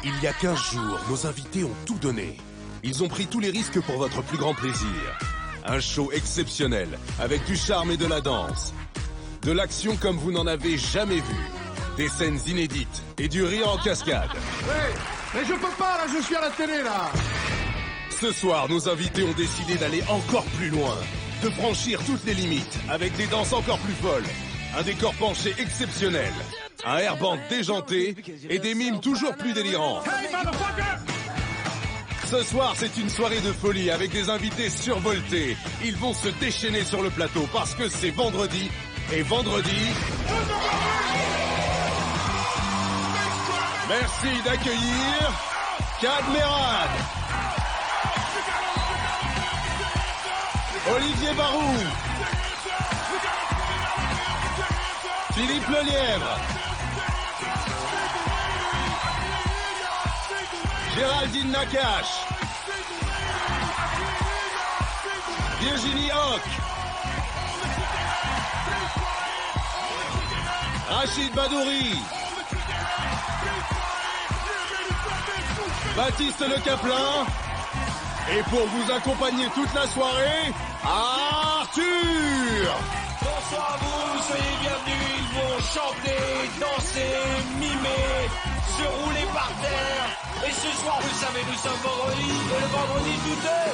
Il y a 15 jours, nos invités ont tout donné. Ils ont pris tous les risques pour votre plus grand plaisir. Un show exceptionnel, avec du charme et de la danse. De l'action comme vous n'en avez jamais vu. Des scènes inédites et du rire en cascade. Ouais, mais je peux pas, là, je suis à la télé, là. Ce soir, nos invités ont décidé d'aller encore plus loin. De franchir toutes les limites, avec des danses encore plus folles. Un décor penché exceptionnel. Un airband déjanté et des mimes toujours plus délirants. Hey, motherfucker! Ce soir, c'est une soirée de folie avec des invités survoltés. Ils vont se déchaîner sur le plateau parce que c'est vendredi. Et vendredi... Merci d'accueillir Kad Merad, Olivier Barou, Philippe Lelièvre, Géraldine Nakache, Virginie Hoc, Rachid Badouri, Baptiste Le Caplin, et pour vous accompagner toute la soirée, Arthur! Bonsoir à vous, soyez bienvenus, ils vont chanter, danser, mimer, se rouler par terre. Et ce soir, vous le savez, nous sommes vendredi, et le vendredi douteux.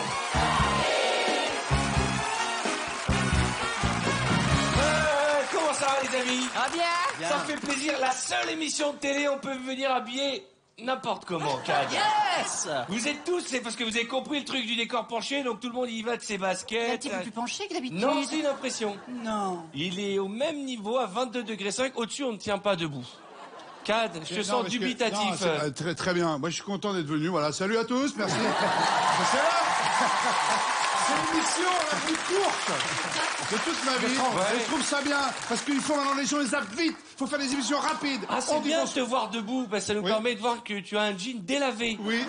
Comment ça va les amis? Ah bien. Ça fait plaisir, la seule émission de télé, on peut venir habiller n'importe comment, Kad. Yes. Vous êtes tous, c'est parce que vous avez compris le truc du décor penché, donc tout le monde y va de ses Il est un baskets. petit peu plus penché que d'habitude. Non, c'est une impression. Non. Il est au même niveau, à 22 degrés 5. Au-dessus, on ne tient pas debout. Kad, je te sens dubitatif. Très, très bien. Moi, je suis content d'être venu. Voilà. Salut à tous. Merci. C'est là. C'est l'émission la plus courte de toute ma vie. Ouais. Je trouve ça bien. Parce qu'il faut maintenant, les gens les zappent vite. Il faut faire des émissions rapides. Ah, c'est bien de te voir debout, parce que ça nous Oui. permet de voir que tu as un jean délavé. Oui.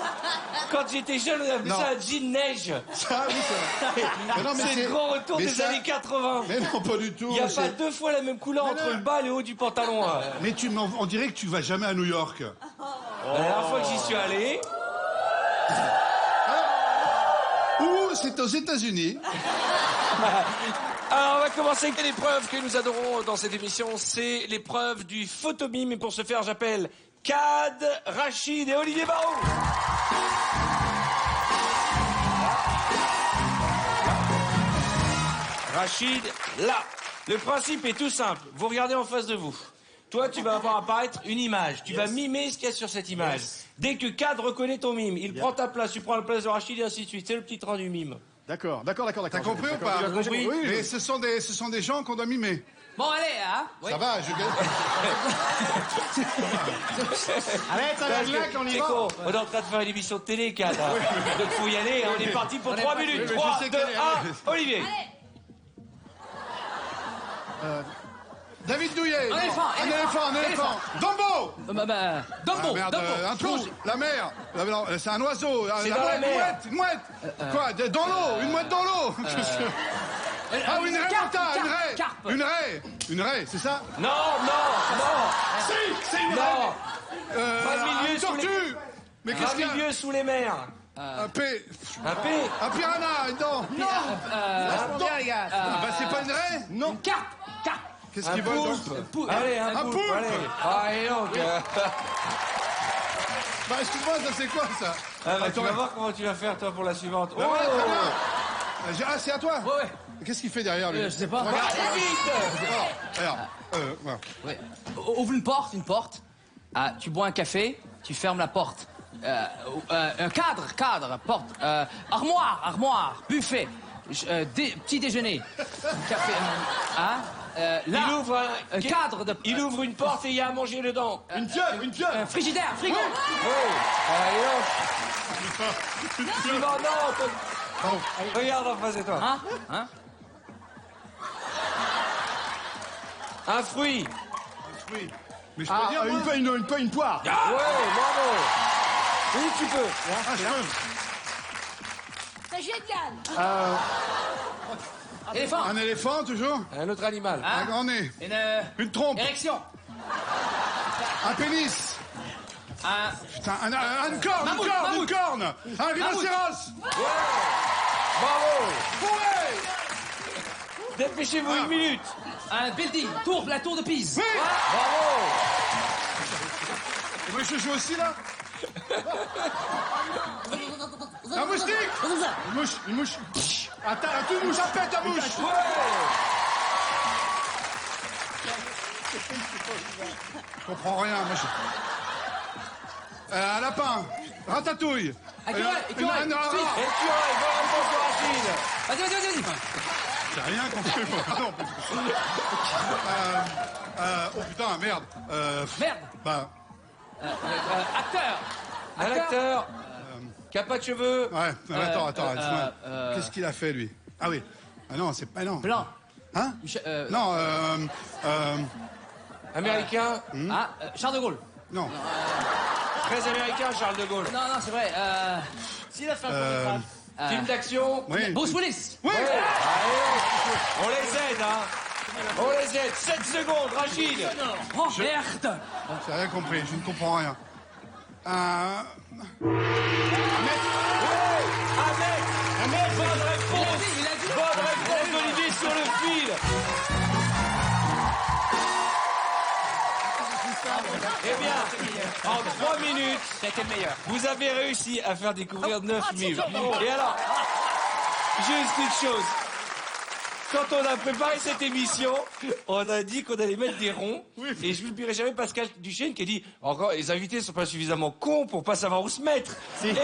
Quand j'étais jeune, on appelait Non. ça un jean neige. Ça, oui, c'est vrai. Mais non, mais C'est le grand retour mais des ça- années 80. Mais non, pas du tout. Il n'y a c'est- pas deux fois la même couleur Mais entre non. le bas et le haut du pantalon. Mais on dirait que tu vas jamais à New York. La dernière fois que j'y suis allé, Ou c'est aux États-Unis. alors on va commencer avec l'épreuve que nous adorons dans cette émission, c'est l'épreuve du photobime. Et pour ce faire, j'appelle Kad, Rachid et Olivier Barou. Rachid, là. Le principe est tout simple. Vous regardez en face de vous. Toi, tu vas avoir apparaître une image. Tu vas mimer ce qu'il y a sur cette image. Dès que Kad reconnaît ton mime, il prend ta place, tu prends la place de Rachid et ainsi de suite. C'est le petit train du mime. D'accord. T'as compris ou pas? Tu as compris? Oui, mais ce sont des gens qu'on doit mimer. Bon allez hein. Oui. Ça va, je Arrête à la glaque, on y C'est va. con. On est en train de faire une émission de télé, Kad. Donc faut y aller. On est parti pour 3 minutes. Oui, mais 3, je sais 2, qu'elle est- 1. Olivier. David Douillet. Un éléphant, Un éléphant. Dumbo. Dumbo. Ah, merde, un trou. La mer. Non, c'est un oiseau. C'est dans la mer. Une mouette. Quoi? Dans l'eau. Une mouette dans l'eau. Ah, une raie, Carpe. Une raie, c'est ça? Non. Si, c'est une Non. raie. Pas de milieu Une sous les... tortue. Mais qu'est-ce Un qu'il y a? milieu sous les mers. Un P. Un P. Un piranha, non. Bien les gars. Bah, c'est pas une raie? Non. Carpe. Qu'est-ce Un qu'ils veulent? poulpe. Allez, un poulpe. poulpe. Allez. Ah, et donc. Bah, excuse-moi, ça c'est quoi, ça? Tu Attends, vas voir comment tu vas faire, toi, pour la suivante. Bah, voilà, très bien. Ah, c'est à toi? Ouais. Qu'est-ce qu'il fait derrière, lui? Je sais pas. Regarde. Allez, vite. Alors, voilà. Ouais. Ouvre une porte. Ah, tu bois un café, tu fermes la porte. Un cadre, porte. Armoire, buffet. Petit déjeuner. Café. Là, Il ouvre un cadre de. Il ouvre une porte et il y a à manger dedans. Une pieuvre. Frigidaire, frigo. Allez, donc. Suivant, non. Regarde en face de toi. Hein? Un fruit. Oui. Mais je peux dire, moi? Une poire. Ouais, bravo. Oui, tu peux. Ah, je peux. C'est génial. Éléphant. Un éléphant, toujours? Un autre animal. Un grand nez. Une trompe. Érection. Un pénis. Putain, une corne. Un rhinocéros. Bravo. Ouais. Dépêchez-vous, 1 minute. Un building, la tour de Pise. Oui. Bravo. Vous voulez que je joue aussi, là? Un moustique. Une mouche. Attends, une mouche, appelle ta mouche. Je comprends rien, moi un lapin, ratatouille. Écureuil. rat. Écureuil, bonne réponse de Rachid. Vas-y. J'ai rien compris. Non, oh putain, merde. Merde. Bah, Acteur. Un acteur qui a pas de cheveux. ouais, attends. Qu'est-ce qu'il a fait, lui? Ah oui. Ah non, c'est pas non. Blanc. Hein? Non. Non, Américain. Charles de Gaulle. non. Très américain, Charles de Gaulle. Non, c'est vrai. S'il a fait un court-métrage. Film d'action. Oui. Bruce Willis. Oui. Ouais. Allez, on les aide, hein. On les aide. 7 secondes, Rachid. Oh, merde. J'ai rien compris, je ne comprends rien. Ahmed. Bonne réponse. Il a dit. Bonne réponse d'Olivier sur le fil. Eh bien, en 3 minutes, C'était le meilleur. vous avez réussi à faire découvrir 9 mimes. Et alors, juste une chose. Quand on a préparé cette émission, on a dit qu'on allait mettre des ronds. Et je n'oublierai jamais Pascal Duchesne qui a dit encore les invités sont pas suffisamment cons pour pas savoir où se mettre. Eh ben,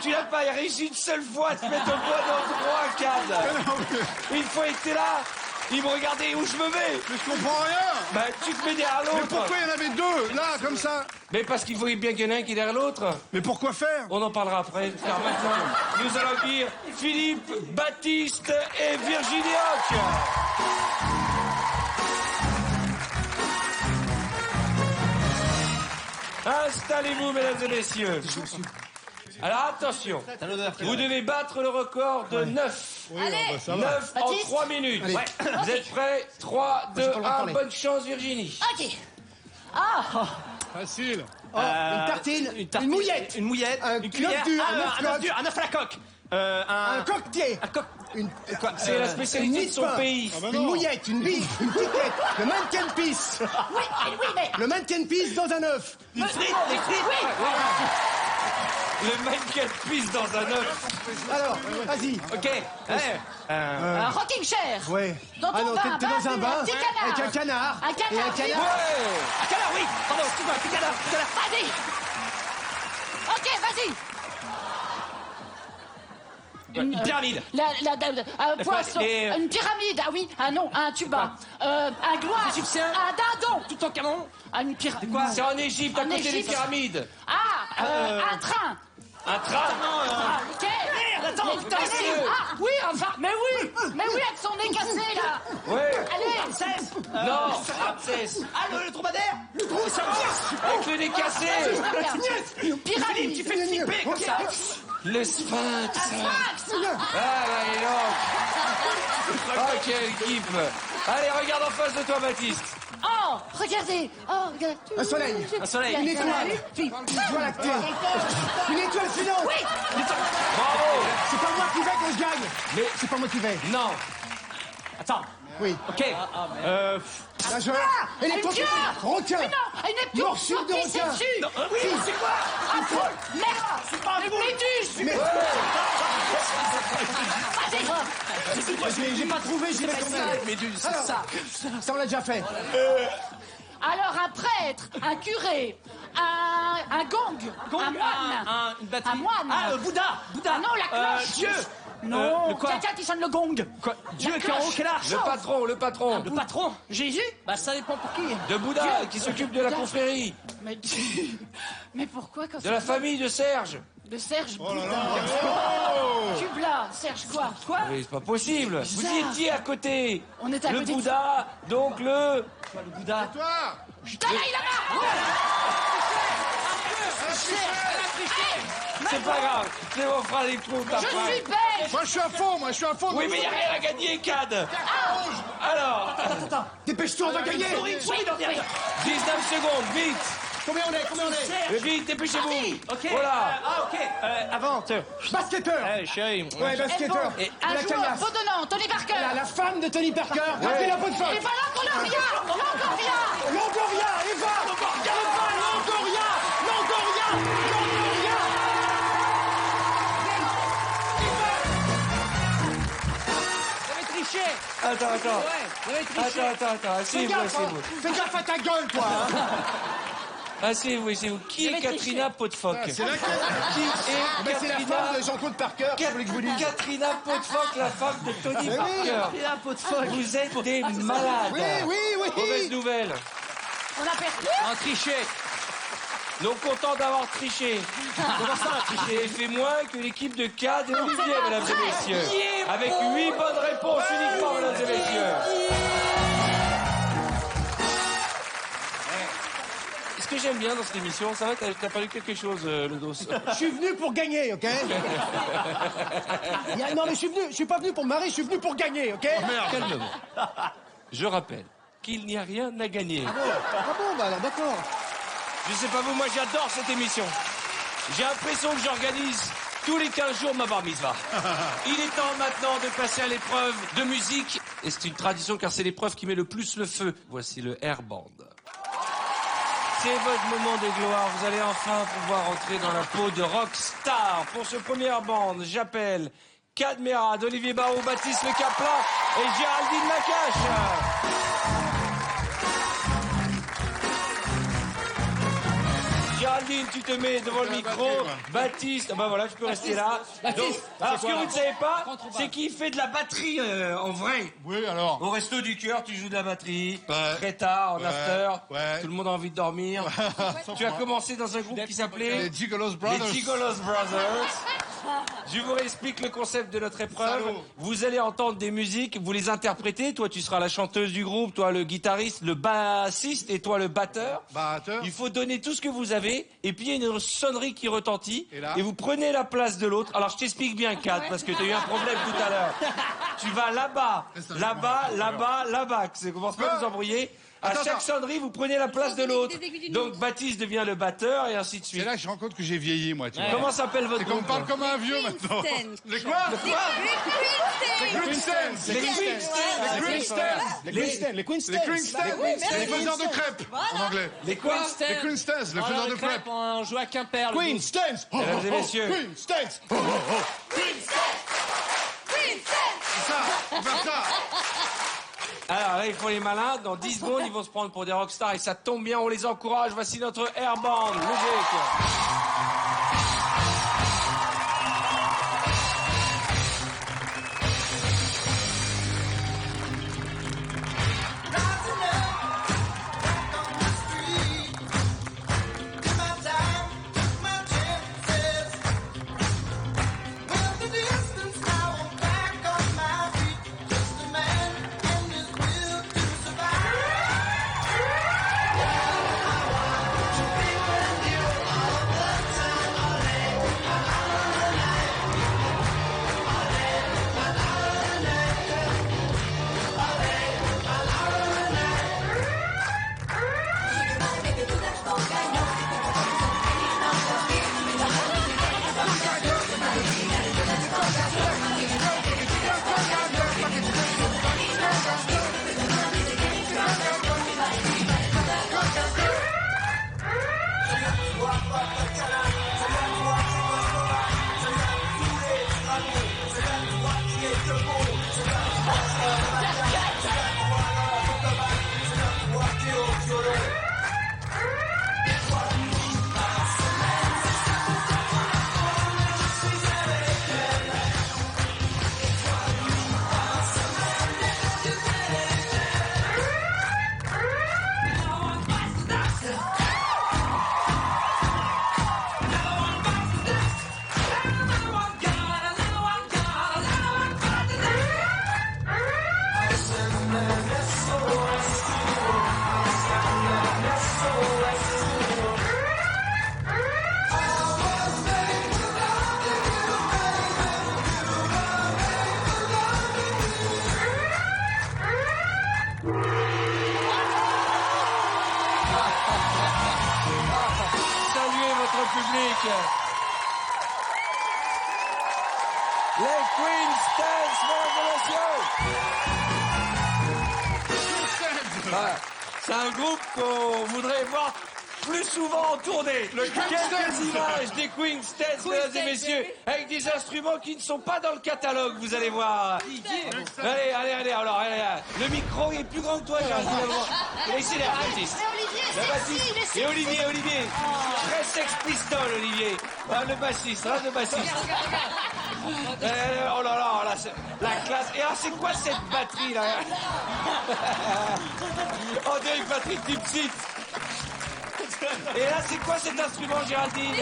tu n'as pas réussi une seule fois à te mettre au bon endroit, Cad. Une fois il était là, il me regardait où je me mets. Mais je comprends rien. Bah, tu te mets derrière Mais l'autre. pourquoi il y en avait deux, là, comme ça? Mais parce qu'il faut bien qu'il y en ait un qui est derrière l'autre. Mais pourquoi faire? On en parlera après, car maintenant, nous allons dire Philippe, Baptiste et Virginie Hoc. Installez-vous, mesdames et messieurs. Alors attention, vous devez battre le record de 9. Oui, Allez. bah, ça va. 9 en Baptiste 3 minutes. Allez. Ouais. Vous êtes prêts? 3, 2, pas le droit de 1, parler. bonne chance Virginie. Ok. Ah, Facile. Une tartine, une mouillette, une cuillère, un œuf à la coque, un coquetier, C'est la spécialité de son pain. pays. Ah bah une non. mouillette, une bille, une piquette, le mannequin pisse, oui, mais... le mannequin pisse dans un œuf. Oui. Le mannequin pisse dans un œuf. Alors, vas-y. Ok. Un rocking chair. Ouais. Dans ton non, bain, t'es dans un bain petit canard. avec un canard. Un canard, Et un oui. canard. Ouais. Un canard, oui. Pardon, excuse-moi, un petit canard. Vas-y. Ok, vas-y. Une pyramide. Un poisson, et, une pyramide, ah oui, un tuba, un gloire, Égyptien. un dindon, Tout en camon. une pyramide. C'est en Égypte, à En côté des Égypte. pyramides. Un train. Un train. Ah, ok. Merde, attends, Mais attendez. Ah, oui, enfin, mais oui, avec son nez cassé, là. Ouais. Allez, Non, Ramsès. Ah, le dromadaire. Le dromadaire. Avec le nez cassé. une pyramide. Tu fais flipper comme ça. Le sphinx. Max. Ah, là, il est là. Oh, quelle équipe. Allez, regarde en face de toi, Baptiste. Oh, regardez. Oh, regarde. Un soleil. Un soleil. Une étoile. Oui. Une voie lactée. Une étoile filante. Oui. Bravo. C'est pas moi qui vais quand je gagne. Mais C'est pas moi qui vais. non. Attends. Oui. Ok. Nageur. Un Électron. cœur. Requin. Mais non, une épure. Morsure de requin. Oui, c'est quoi? Un poule. Merde. C'est pas un Une poule. méduse. Mais Vas-y. j'ai pas trouvé, j'y vais quand même. Méduse, c'est Alors, ça. Ça, on l'a déjà fait. Alors, un prêtre, un curé, un gong, un moine. Une batterie. Un moine. Ah, Bouddha. Ah non, la cloche. Dieu. Non, quoi? quelqu'un qui sonne le gong. Quoi? Dieu La qui est en haut, cloche. quel arche? Le patron, le patron. Le patron. Jésus? Bah, ça dépend pour qui. De Bouddha, qui s'occupe de la confrérie. Mais pourquoi quand De la famille de Serge. De Serge Oh là Bouddha. là. Tubla, Serge quoi? Quoi? Oui, c'est pas possible. Vous y Bizarre. étiez à côté. On était à Le côté de- Bouddha, donc le... Le Bouddha. Toi. Putain, là, il a marre. C'est pas grave. C'est on fera les comptes Je après. suis belge. Moi, je suis à fond. Oui, mais il n'y a rien à gagner, Cad. Alors, Dépêche-toi, on va gagner. Souris, 19 secondes, vite. Combien on est? Vite, dépêchez-vous. Ok. Voilà. Ok. Avant. Basketteur. Chérie. Ouais, basketteur. Et Un la joueur caillasse. bedonnant, Tony Parker. La femme de Tony Parker. Gardez la peau de Et phoque. voilà qu'on a rien. Longoria, Eva. Longoria. Vous avez triché. Attends. Ouais, vous avez triché. Attends. Asseyez-vous. Fais gaffe à ta gueule, toi. Asseyez-vous. Qui est avez Katrina Potfock? C'est la Qui est Mais c'est la femme Katrina de Jean-Claude Parker. Je voulais que je vous dise. Katrina Potfock, la femme de Tony Parker. La peau de phoque. Vous êtes des malades. Oui. Mauvaise nouvelle. On a perdu. Un triché. Donc content d'avoir triché. Comment ça, triché? Il fait moins que l'équipe de Cad et Olivier, mesdames et messieurs. Avec 8 bonnes réponses uniquement, mesdames et messieurs. Ce que j'aime bien dans cette émission, ça va, t'as parlé quelque chose, le dos. Je suis venu pour gagner, ok? Non, mais je suis pas venu pour me marier, je suis venu pour gagner, ok? Calmement. Je rappelle qu'il n'y a rien à gagner. Ah bon, bah alors d'accord. Je sais pas vous, moi j'adore cette émission. J'ai l'impression que j'organise tous les 15 jours ma bar mitzvah. Il est temps maintenant de passer à l'épreuve de musique. Et c'est une tradition car c'est l'épreuve qui met le plus le feu. Voici le Air Band. C'est votre moment de gloire. Vous allez enfin pouvoir entrer dans la peau de rockstar. Pour ce premier band, j'appelle Cad Merad, Olivier Barraud, Baptiste Le Caplan et Géraldine Nakache. Géraldine, tu te mets devant le micro. Baptiste, bah voilà, tu peux rester là. Baptiste, Alors, ce que vous ne savez pas, c'est qu'il fait de la batterie en vrai. Oui, alors. Au Resto du Cœur, tu joues de la batterie. Ouais. Très tard, en after. Ouais. Tout le monde a envie de dormir. Tu as commencé dans un groupe qui s'appelait Les Gigolos Brothers. les Gigolos Brothers. Je vous réexplique le concept de notre épreuve. Salaud. Vous allez entendre des musiques, vous les interprétez. Toi, tu seras la chanteuse du groupe, toi le guitariste, le bassiste et toi le batteur. Batteur. Il faut donner tout ce que vous avez, et puis il y a une sonnerie qui retentit, Et là vous prenez la place de l'autre. Alors je t'explique bien, Kat, parce que tu as eu un problème tout à l'heure. Tu vas là-bas, là-bas, ça commence pas à vous embrouiller. À Attends, chaque attends. sonnerie, vous prenez la place de l'autre. Donc Baptiste devient le batteur, et ainsi de C'est suite. là que je rends compte que j'ai vieilli, moi, tu vois. Comment s'appelle votre Et qu'on me groupe? parle comme un vieux maintenant. Les quoi? Les Queenstans. Les Queenstans. Les Queenstans. Les Queenstans. Les faiseurs de crêpes, en anglais. Les quoi? Les Queenstans, les faiseurs de crêpes. On joue à Quimper. le Queenstans. Mesdames et messieurs. Queenstans. C'est ça, on va faire ça. Alors là, ils font les malins. Dans 10 secondes, ils vont se prendre pour des rockstars. Et ça tombe bien, on les encourage. Voici notre Airband. Musique. Les Queen's Dance, mesdames et messieurs. Voilà. C'est un groupe qu'on voudrait voir plus souvent en tournée. Quelques images des Queen's Dance, mesdames et messieurs, avec des instruments qui ne sont pas dans le catalogue, vous allez voir. Allez, alors, le micro est plus grand que toi, Géraldine. Laissez l'air, Baptiste. Le bassiste. Et Olivier. Très Sex Pistol, Olivier. Ah, le bassiste. Oh là, la classe. Et alors, c'est quoi cette batterie, là? On dirait une batterie de Dipsy. Et là, c'est quoi cet instrument, Géraldine?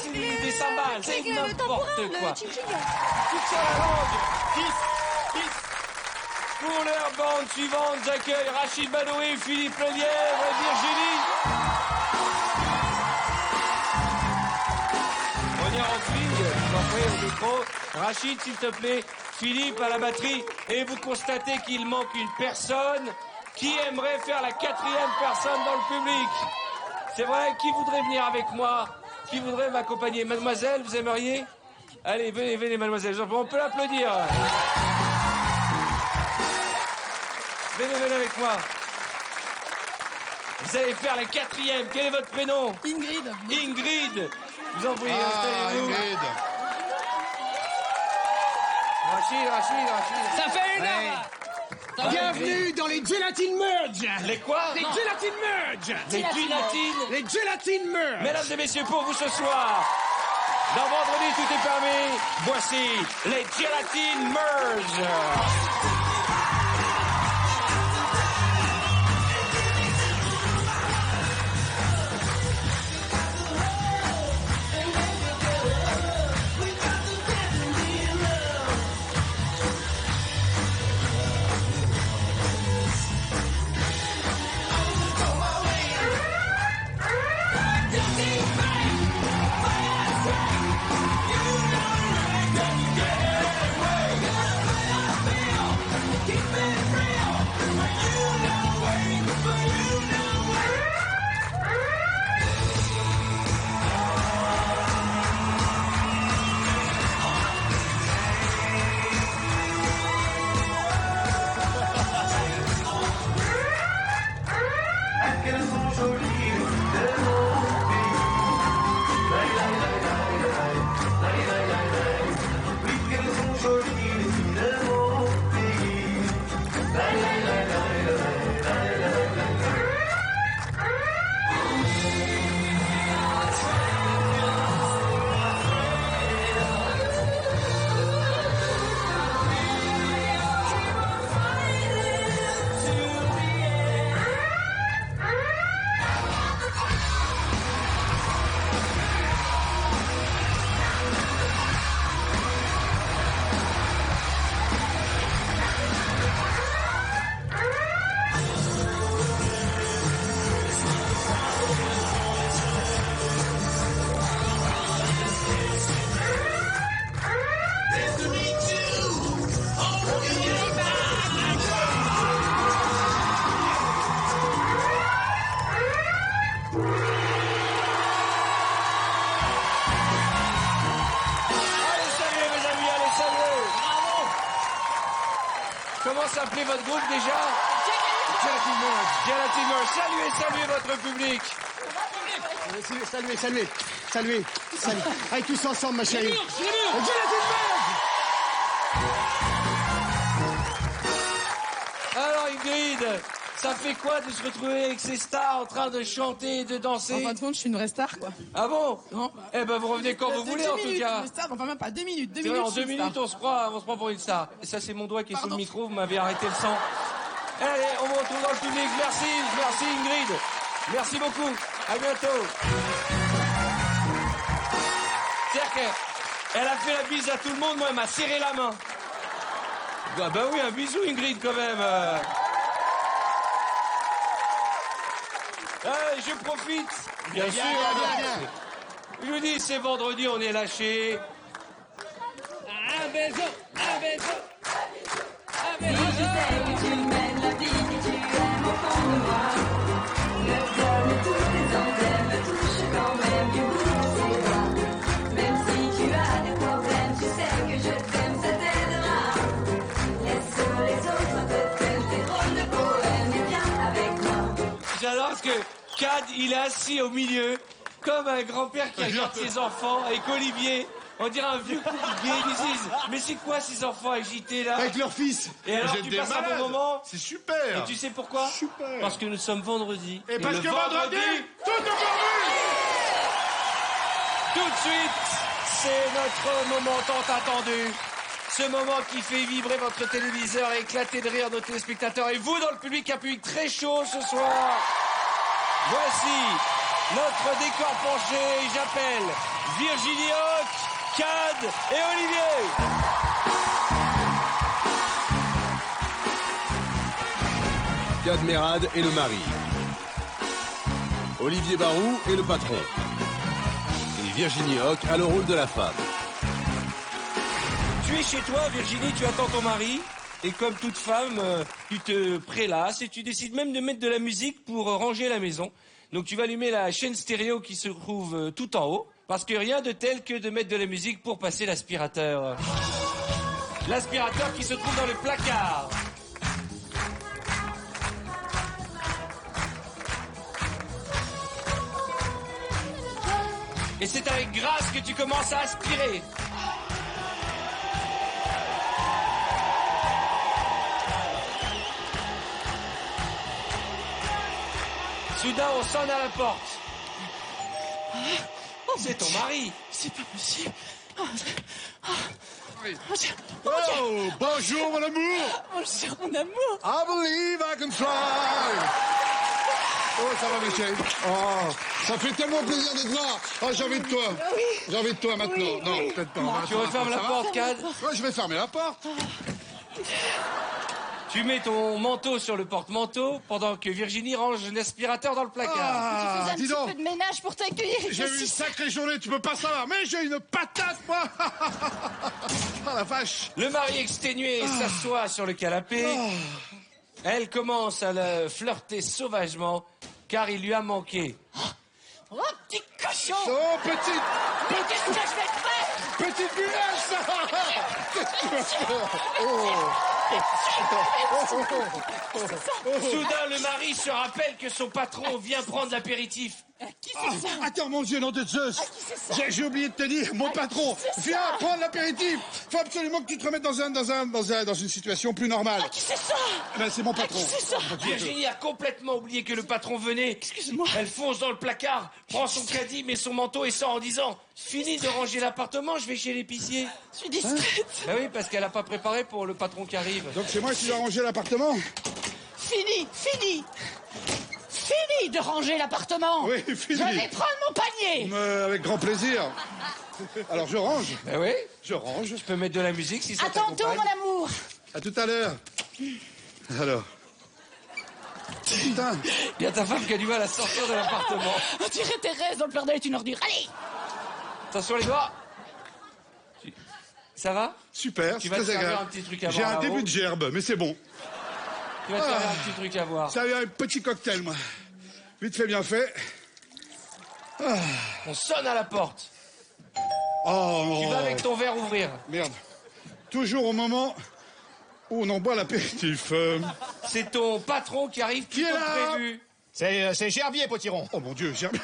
C'est des cymbales. C'est n'importe quoi. Toute sur la langue. Pour leur bande suivante, j'accueille Rachid Badouri, Philippe Lelièvre et Virginie. On y rentre, j'en prie, au micro. Rachid, s'il te plaît. Philippe à la batterie. Et vous constatez qu'il manque une personne. Qui aimerait faire la 4e personne dans le public? C'est vrai, qui voudrait venir avec moi? Qui voudrait m'accompagner? Mademoiselle, vous aimeriez? Allez, venez, mademoiselle. On peut l'applaudir. Venez avec moi. Vous allez faire la 4e. Quel est votre prénom? Ingrid. Vous en priez, installez-vous. Ingrid. Rachid. Ça fait une heure. Bienvenue dans les Gelatine Merge. Les quoi? Les Gelatine Merge. Les Gelatine. Les Gelatine Merge. Mesdames et messieurs, pour vous ce soir, dans Vendredi Tout est permis, voici les Gelatine Merge. Comment s'appelait votre groupe déjà? Gelatine Merge. Saluez votre public. Saluez. Allez, tous ensemble, ma chérie. Gelatine Merge. Alors Ingrid, ça fait quoi de se retrouver avec ces stars en train de chanter et de danser? En fin de compte, je suis une vraie star, quoi. Ah bon? Non. Eh ben, vous revenez quand vous voulez, en tout cas. Une star, enfin même pas 2 minutes. 2 C'est vrai, minutes. en 2 minutes, on se prend pour une star. Et ça, c'est mon doigt qui est sous le micro, vous m'avez arrêté le sang. Allez, on vous retrouve dans le public. Merci Ingrid. Merci beaucoup. À bientôt. C'est-à-dire qu'elle a fait la bise à tout le monde, moi, elle m'a serré la main. Ah ben oui, un bisou, Ingrid, quand même. Je profite. Bien sûr. Je vous dis, c'est vendredi, on est lâchés. Un baiser. Oui, je sais que tu m'aimes, la vie que tu aimes au fond de moi. Le cœur de tous les ans me touche quand même du bout de ses Cad, il est assis au milieu, comme un grand-père qui regarde ses enfants, avec Olivier. On dirait un vieux couple gay. Ils disent, mais c'est quoi ces enfants agités là? Avec leur fils. Et alors Vous êtes tu des passes un malades. bon moment. C'est super. Et tu sais pourquoi? Super. Parce que nous sommes vendredi. Et parce le que vendredi, tout est permis. Tout de suite, c'est notre moment tant attendu. Ce moment qui fait vibrer votre téléviseur et éclater de rire nos téléspectateurs. Et vous, dans le public, un public très chaud ce soir. Voici notre décor penché. J'appelle Virginie Hocq, Cad et Olivier. Cad Merad est le mari. Olivier Barou est le patron. Et Virginie Hocq a le rôle de la femme. Tu es chez toi, Virginie, tu attends ton mari. Et comme toute femme, tu te prélasses et tu décides même de mettre de la musique pour ranger la maison. Donc tu vas allumer la chaîne stéréo qui se trouve tout en haut. Parce que rien de tel que de mettre de la musique pour passer l'aspirateur. L'aspirateur qui se trouve dans le placard. Et c'est avec grâce que tu commences à aspirer. Soudain, on sonne à la porte. C'est ton mari. C'est pas possible. Oh, bonjour mon amour. Bonjour, mon amour. I believe I can fly. Oh, ça va, mes chéris. Oh, ça fait tellement plaisir d'être là. Oh, j'ai envie de toi. J'ai envie de toi maintenant. Non, peut-être pas. Tu refermes la porte, Cad. Ouais, je vais fermer la porte. Tu mets ton manteau sur le porte-manteau pendant que Virginie range l'aspirateur dans le placard. Ah, Tu dis faisais un donc. petit peu de ménage pour t'accueillir. J'ai eu une sacrée journée, tu peux pas savoir. Mais j'ai une patate, moi. Oh, la vache. Le mari exténué s'assoit sur le canapé. Elle commence à le flirter sauvagement car il lui a manqué. Oh, petit cochon. Oh, petite. Mais qu'est-ce que je vais te faire? Petite bunasse. Qu'est-ce que tu vas faire? Soudain, le mari se rappelle que son patron vient prendre l'apéritif. Qui c'est ça? Attends, mon Dieu, nom de Zeus. qui c'est ça? J'ai oublié de te dire, mon patron, c'est viens prendre l'apéritif. Faut absolument que tu te remettes dans une situation plus normale. Qui c'est ça? Ben, c'est mon patron. Qui c'est ça? Virginie a complètement oublié que le patron venait. Excuse-moi. Elle fonce dans le placard, prend son caddie, met son manteau et sort en disant « Fini de ranger l'appartement, je vais chez l'épicier. Je suis distraite. » Bah oui, parce qu'elle n'a pas préparé pour le patron qui arrive. Donc c'est moi qui dois ranger l'appartement? Fini de ranger l'appartement. Oui, fini. Je vais prendre mon panier. Avec grand plaisir. Alors je range. Bah oui, Je range. tu peux mettre de la musique si ça À tantôt, t'accompagne. mon amour. À tout à l'heure. Alors. Putain. Il y a ta femme qui a du mal à sortir de l'appartement. On dirait Thérèse dans le Père Noël est une ordure. Allez. Attention les doigts. Ça va? Super, Tu c'est vas te très servir agréable. un petit truc à J'ai boire un là-haut. début de gerbe, mais c'est bon. Tu vas te faire un petit truc à voir. Ça a eu un petit cocktail, moi. Vite fait, bien fait. On sonne à la porte. Oh, Tu vas avec ton verre ouvrir. merde. Toujours au moment où on en boit l'apéritif. C'est ton patron qui arrive Qui plus est tôt là que prévu. C'est Gerbier, Potiron. Oh mon Dieu, Gerbier.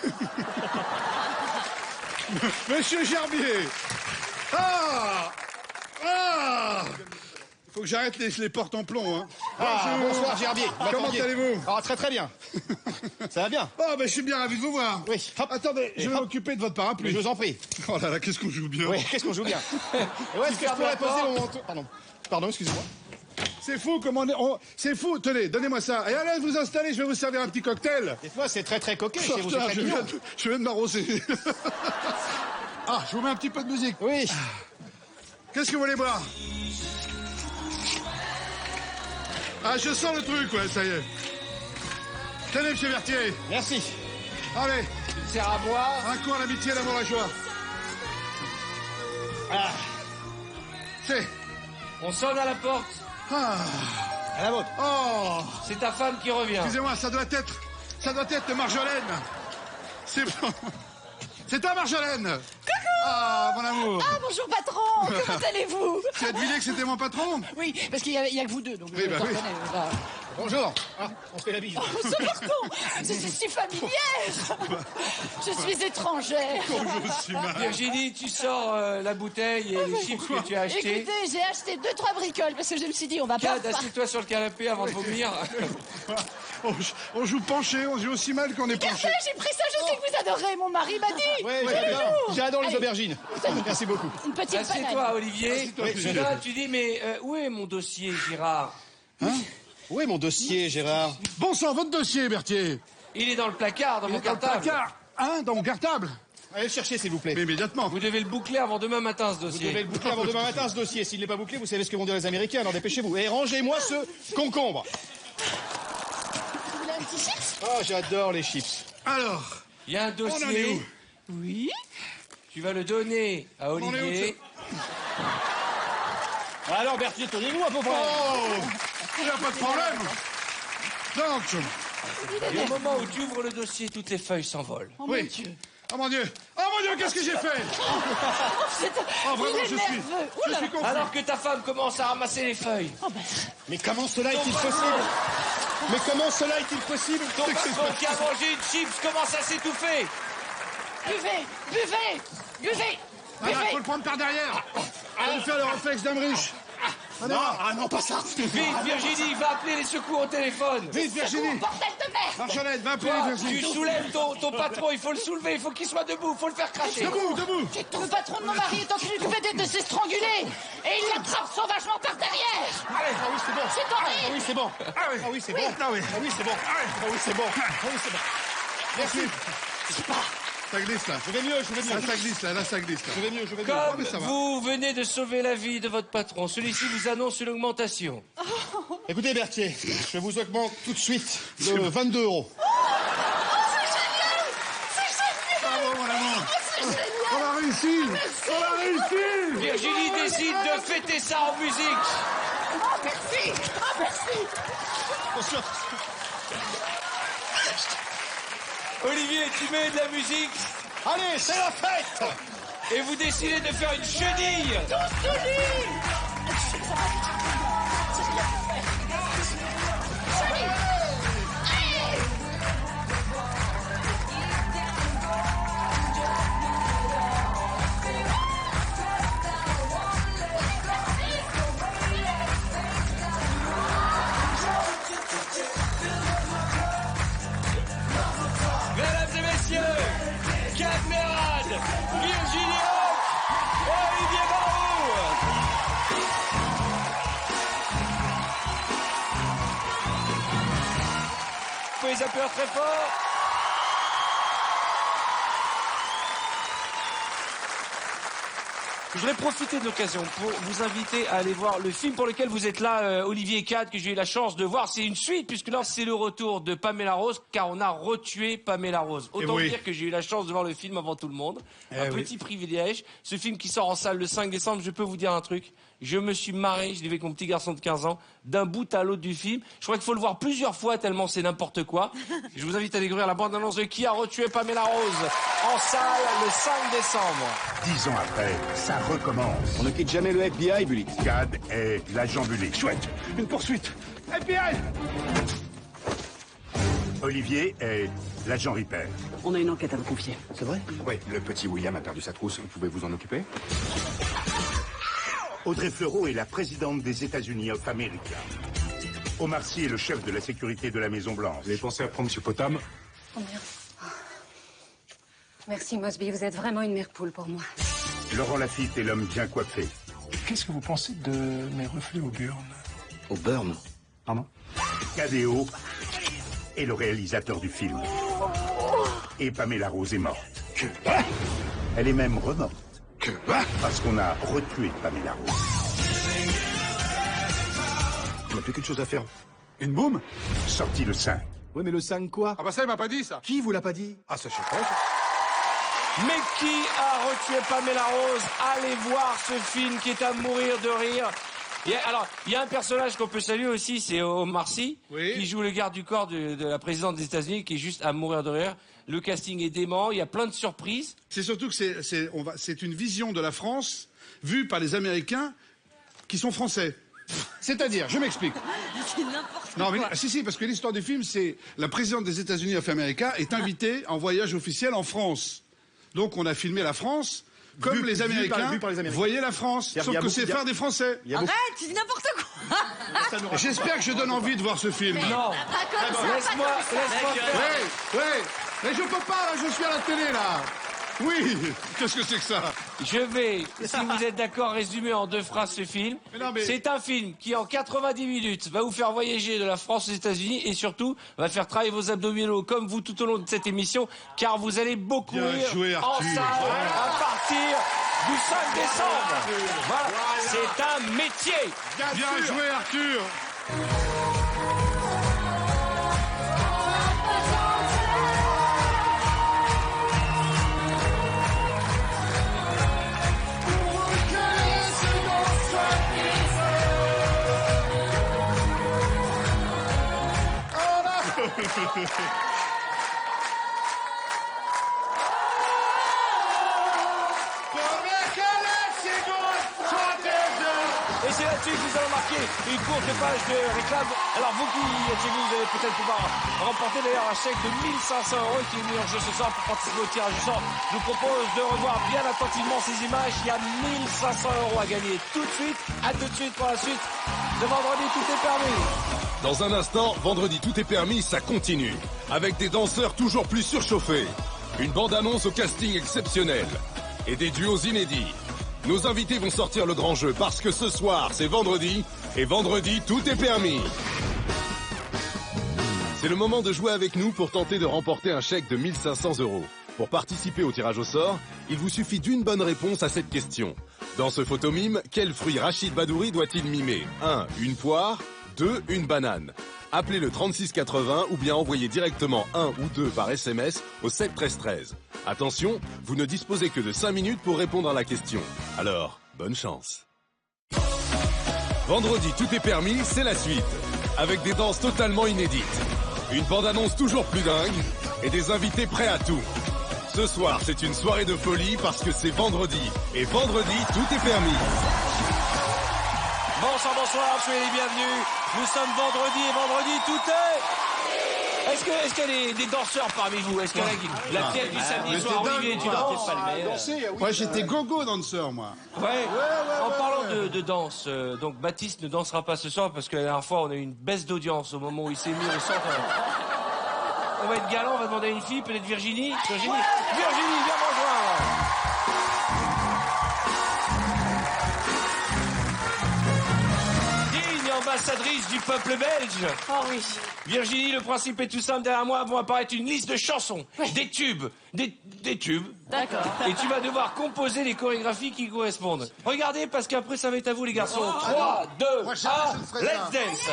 Monsieur Gerbier. Ah. Faut que j'arrête les portes en plomb, hein. Bonsoir, Gerbier. Comment allez-vous? Ah, très bien. Ça va bien? Oh, ben je suis bien ravi de vous voir. Oui. Hop. Attendez, je vais hop. m'occuper de votre parapluie. Je vous en prie. Oh là là, qu'est-ce qu'on joue bien. Oui, qu'est-ce qu'on joue bien. Et ouais, est-ce que je pourrais poser mon manteau? Pardon, excusez-moi. C'est fou comment c'est fou. Tenez, donnez-moi ça. Et allez vous installer, je vais vous servir un petit cocktail. Dites-moi, c'est très coquet chez vous, c'est Putain, très je mignon. viens de m'arroser. Ah, je vous mets un petit peu de musique. Oui. Qu'est-ce que vous voulez boire? Ah, je sens le truc, ouais, ça y est. Tenez, monsieur Berthier. Merci. Allez, Tu sers à boire. un coup à l'amitié, l'amour, la joie. Ah, C'est... On sonne à la porte. Ah. à la vôtre. Oh. C'est ta femme qui revient. Excusez-moi, ça doit être Marjolaine. C'est bon. C'est à Marjolaine. Ah, mon amour. Ah, bonjour patron, comment allez-vous? Tu as deviné que c'était mon patron? Oui, parce qu'il y a que vous deux, donc Oui, je bah t'en oui. connais, voilà. Bonjour. Ah, on se fait la bise. Oh, ce garçon, c'est si familière. Je suis étrangère. Je suis mal. Virginie, tu sors la bouteille et les chips que tu as achetés. Écoutez, j'ai acheté 2-3 bricoles parce que je me suis dit, on va pas... Cad, assieds-toi sur le canapé avant de vomir. On joue penché, on joue aussi mal qu'on est penché. Café, j'ai pris ça, je sais que vous adorez, mon mari m'a dit. Ouais, j'adore. J'adore les Allez. aubergines. Merci beaucoup. Une petite Assieds-toi, banane. Olivier. Là, tu dis, mais où est mon dossier, Girard? Où est mon dossier, Gérard? Bon sang, votre dossier, Berthier. Il est dans le placard, dans mon cartable. Placard. Hein, dans mon cartable. Allez le chercher, s'il vous plaît. Mais immédiatement. Vous devez le boucler avant demain matin, ce Vous dossier. devez le boucler avant demain matin, ce dossier. S'il n'est pas bouclé, vous savez ce que vont dire les Américains, alors dépêchez-vous. Et rangez-moi ce concombre. Vous voulez un petit chips? Oh, j'adore les chips. Alors, Il y a un on en est dossier. où? Oui. Tu vas le donner à On en est où, Olivier. Alors, Berthier, tenez-nous un peu près. Oh, il n'y a pas de problème. Donc, Et au moment où tu ouvres le dossier, toutes les feuilles s'envolent. Oh oui. mon Dieu. Oh mon Dieu. Oh mon Dieu, qu'est-ce que j'ai fait? Oh, vraiment, Il est je suis nerveux. Ouh là là. confus. Alors que ta femme commence à ramasser les feuilles. Mais comment cela est-il possible? Mais comment cela est-il possible? Ton patron qui a mangé une chips commence à s'étouffer. Buvez, buvez, buvez, Ah, faut buvez. le prendre par derrière. Allez faire le réflexe d'Amrich. Non, pas ça. Vite, Virginie, va appeler les secours au téléphone. Vite, Virginie. Bordel de merde. Marjolaine, va appeler Toi, Virginie. tu soulèves ton patron, il faut le soulever, il faut qu'il soit debout, il faut le faire cracher. Debout, debout. Le patron de mon mari est en train de se stranguler et il l'attrape sauvagement par derrière. Allez, ah oui, c'est bon. C'est Ah horrible. oui, c'est bon. Ah oui, c'est bon. Ah oui. Ah oui, c'est bon. Ah oui, c'est bon. Ah oui, c'est bon. Merci. Ça glisse là. Je vais mieux, je vais Là, mieux. ça glisse là, là, ça glisse là. Je vais mieux, je vais mieux. Comme mais ça va. vous venez de sauver la vie de votre patron, celui-ci vous annonce une augmentation. Écoutez, Berthier, je vous augmente tout de suite de 22 €. Bravo, mon amour. On a réussi. On a réussi. Virginie décide de fêter ça en musique. Oh, merci. Oh, merci. Attention. Olivier, tu mets de la musique Allez, c'est la fête. et vous décidez de faire une chenille. Mesdames et messieurs, Cad Merad, Virginie Hawk, Olivier Barou. Vous pouvez les applaudir très fort. Je voudrais profiter de l'occasion pour vous inviter à aller voir le film pour lequel vous êtes là, Olivier et Cad, que j'ai eu la chance de voir. C'est une suite, puisque là, c'est le retour de Pamela Rose, car on a retué Pamela Rose. Autant oui. dire que j'ai eu la chance de voir le film avant tout le monde. Un petit privilège. Ce film qui sort en salle le 5 décembre, je peux vous dire un truc. Je me suis marré, je l'ai vu avec mon petit garçon de 15 ans, d'un bout à l'autre du film. Je crois qu'il faut le voir plusieurs fois tellement c'est n'importe quoi. Je vous invite à découvrir la bande-annonce de Qui a retué Pamela Rose en salle le 5 décembre. 10 ans après, ça recommence. On ne quitte jamais le FBI, Bullitt. Cad est l'agent Bullitt. Chouette. Une poursuite. FBI. Olivier est l'agent Ripper. On a une enquête à vous confier. C'est vrai? Oui, le petit William a perdu sa trousse. Vous pouvez vous en occuper? Audrey Fleurot est la présidente des États-Unis of America. Omar Sy est le chef de la sécurité de la Maison-Blanche. Vous avez pensé à prendre M. Potam? Oh merde. Merci Mosby, vous êtes vraiment une mère poule pour moi. Laurent Lafitte est l'homme bien coiffé. Qu'est-ce que vous pensez de mes reflets au burn? Au burn? Pardon? Cadéo est le réalisateur du film. Et Pamela Rose est morte. Que? Elle est même remorte. Que? Parce qu'on a retué Pamela Rose. On n'a plus qu'une chose à faire. Une boum. Sorti le 5. Oui, mais le 5 quoi? Ah bah ça, il m'a pas dit ça. Qui vous l'a pas dit? Ah, ça, je sais pas. Mais qui a retué Pamela Rose? Allez voir ce film qui est à mourir de rire. Alors, il y a un personnage qu'on peut saluer aussi, c'est Omar Sy, Oui. qui joue le garde du corps de la présidente des États-Unis, qui est juste à mourir de rire. Le casting est dément, il y a plein de surprises. C'est surtout que c'est une vision de la France vue par les Américains qui sont français. C'est-à-dire, je m'explique. C'est n'importe Non, mais quoi. si, parce que l'histoire du film, c'est la présidente des États-Unis d'Amérique est invitée en voyage officiel en France. Donc on a filmé la France comme les Américains voyaient la France, sauf que c'est faire des Français. Arrête, tu dis n'importe quoi. J'espère que je donne envie de voir ce film. Non, laisse-moi faire. Oui, mais je peux pas, là, je suis à la télé, là. Oui, qu'est-ce que c'est que ça? Je vais, si vous êtes d'accord, résumer en 2 phrases ce film. C'est un film qui, en 90 minutes, va vous faire voyager de la France aux États-Unis et surtout va faire travailler vos abdominaux comme vous tout au long de cette émission, car vous allez beaucoup rire en salle à partir du 5 décembre. Voilà, c'est un métier. Bien joué, Arthur. Et c'est là-dessus que nous allons marquer une courte page de réclame. Alors vous qui êtes chez vous, vous allez peut-être pouvoir remporter d'ailleurs un chèque de 1500 € qui est mis en jeu ce soir pour participer au tirage du sort. Je vous propose de revoir bien attentivement ces images. Il y a 1500 € à gagner tout de suite. À tout de suite pour la suite de Vendredi Tout est permis. Dans un instant, Vendredi Tout est permis, ça continue. Avec des danseurs toujours plus surchauffés. Une bande-annonce au casting exceptionnel. Et des duos inédits. Nos invités vont sortir le grand jeu parce que ce soir, c'est vendredi. Et vendredi, tout est permis. C'est le moment de jouer avec nous pour tenter de remporter un chèque de 1500 €. Pour participer au tirage au sort, il vous suffit d'une bonne réponse à cette question. Dans ce photomime, quel fruit Rachid Badouri doit-il mimer? 1. Une poire. 2. Une banane. Appelez le 3680 ou bien envoyez directement 1 ou 2 par SMS au 7 13 13. Attention, vous ne disposez que de 5 minutes pour répondre à la question. Alors, bonne chance. Vendredi, tout est permis, c'est la suite. Avec des danses totalement inédites. Une bande-annonce toujours plus dingue et des invités prêts à tout. Ce soir, c'est une soirée de folie parce que c'est vendredi. Et vendredi, tout est permis. Bonsoir, soyez les bienvenus. Nous sommes vendredi et vendredi, tout est... Est-ce qu'il y a des danseurs parmi vous? Est-ce qu'il y a la pièce du samedi soir, Olivier, tu danses? Ouais, j'étais gogo danseur, moi. Ouais. En parlant de danse, donc Baptiste ne dansera pas ce soir parce que la dernière fois, on a eu une baisse d'audience au moment où il s'est mis au centre. On va être galant, on va demander à une fille, peut-être Virginie. Virginie, viens me rejoindre. Ambassadrice du peuple belge. Oh oui. Virginie, le principe est tout simple. Derrière moi vont apparaître une liste de chansons, des tubes, des tubes. D'accord. Et tu vas devoir composer les chorégraphies qui correspondent. Regardez, parce qu'après ça va être à vous les garçons. 3, 2, 1, let's dance.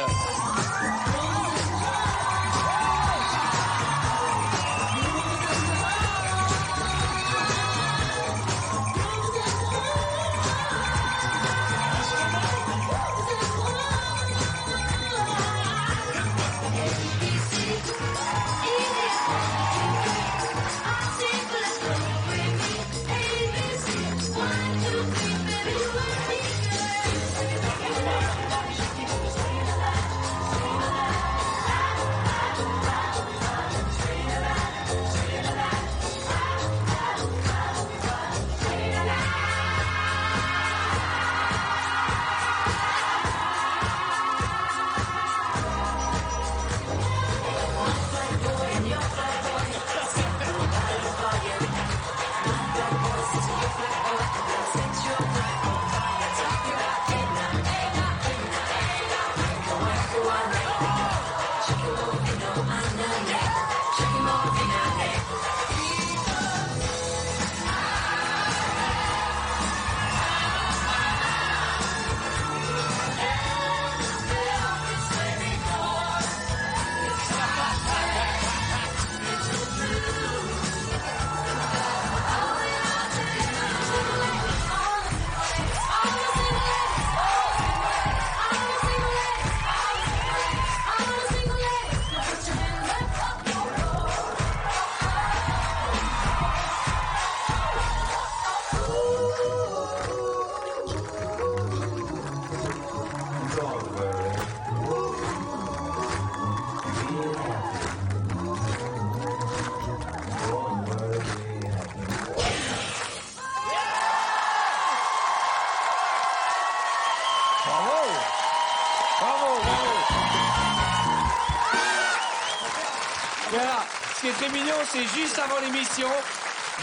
est très mignon, c'est juste avant l'émission.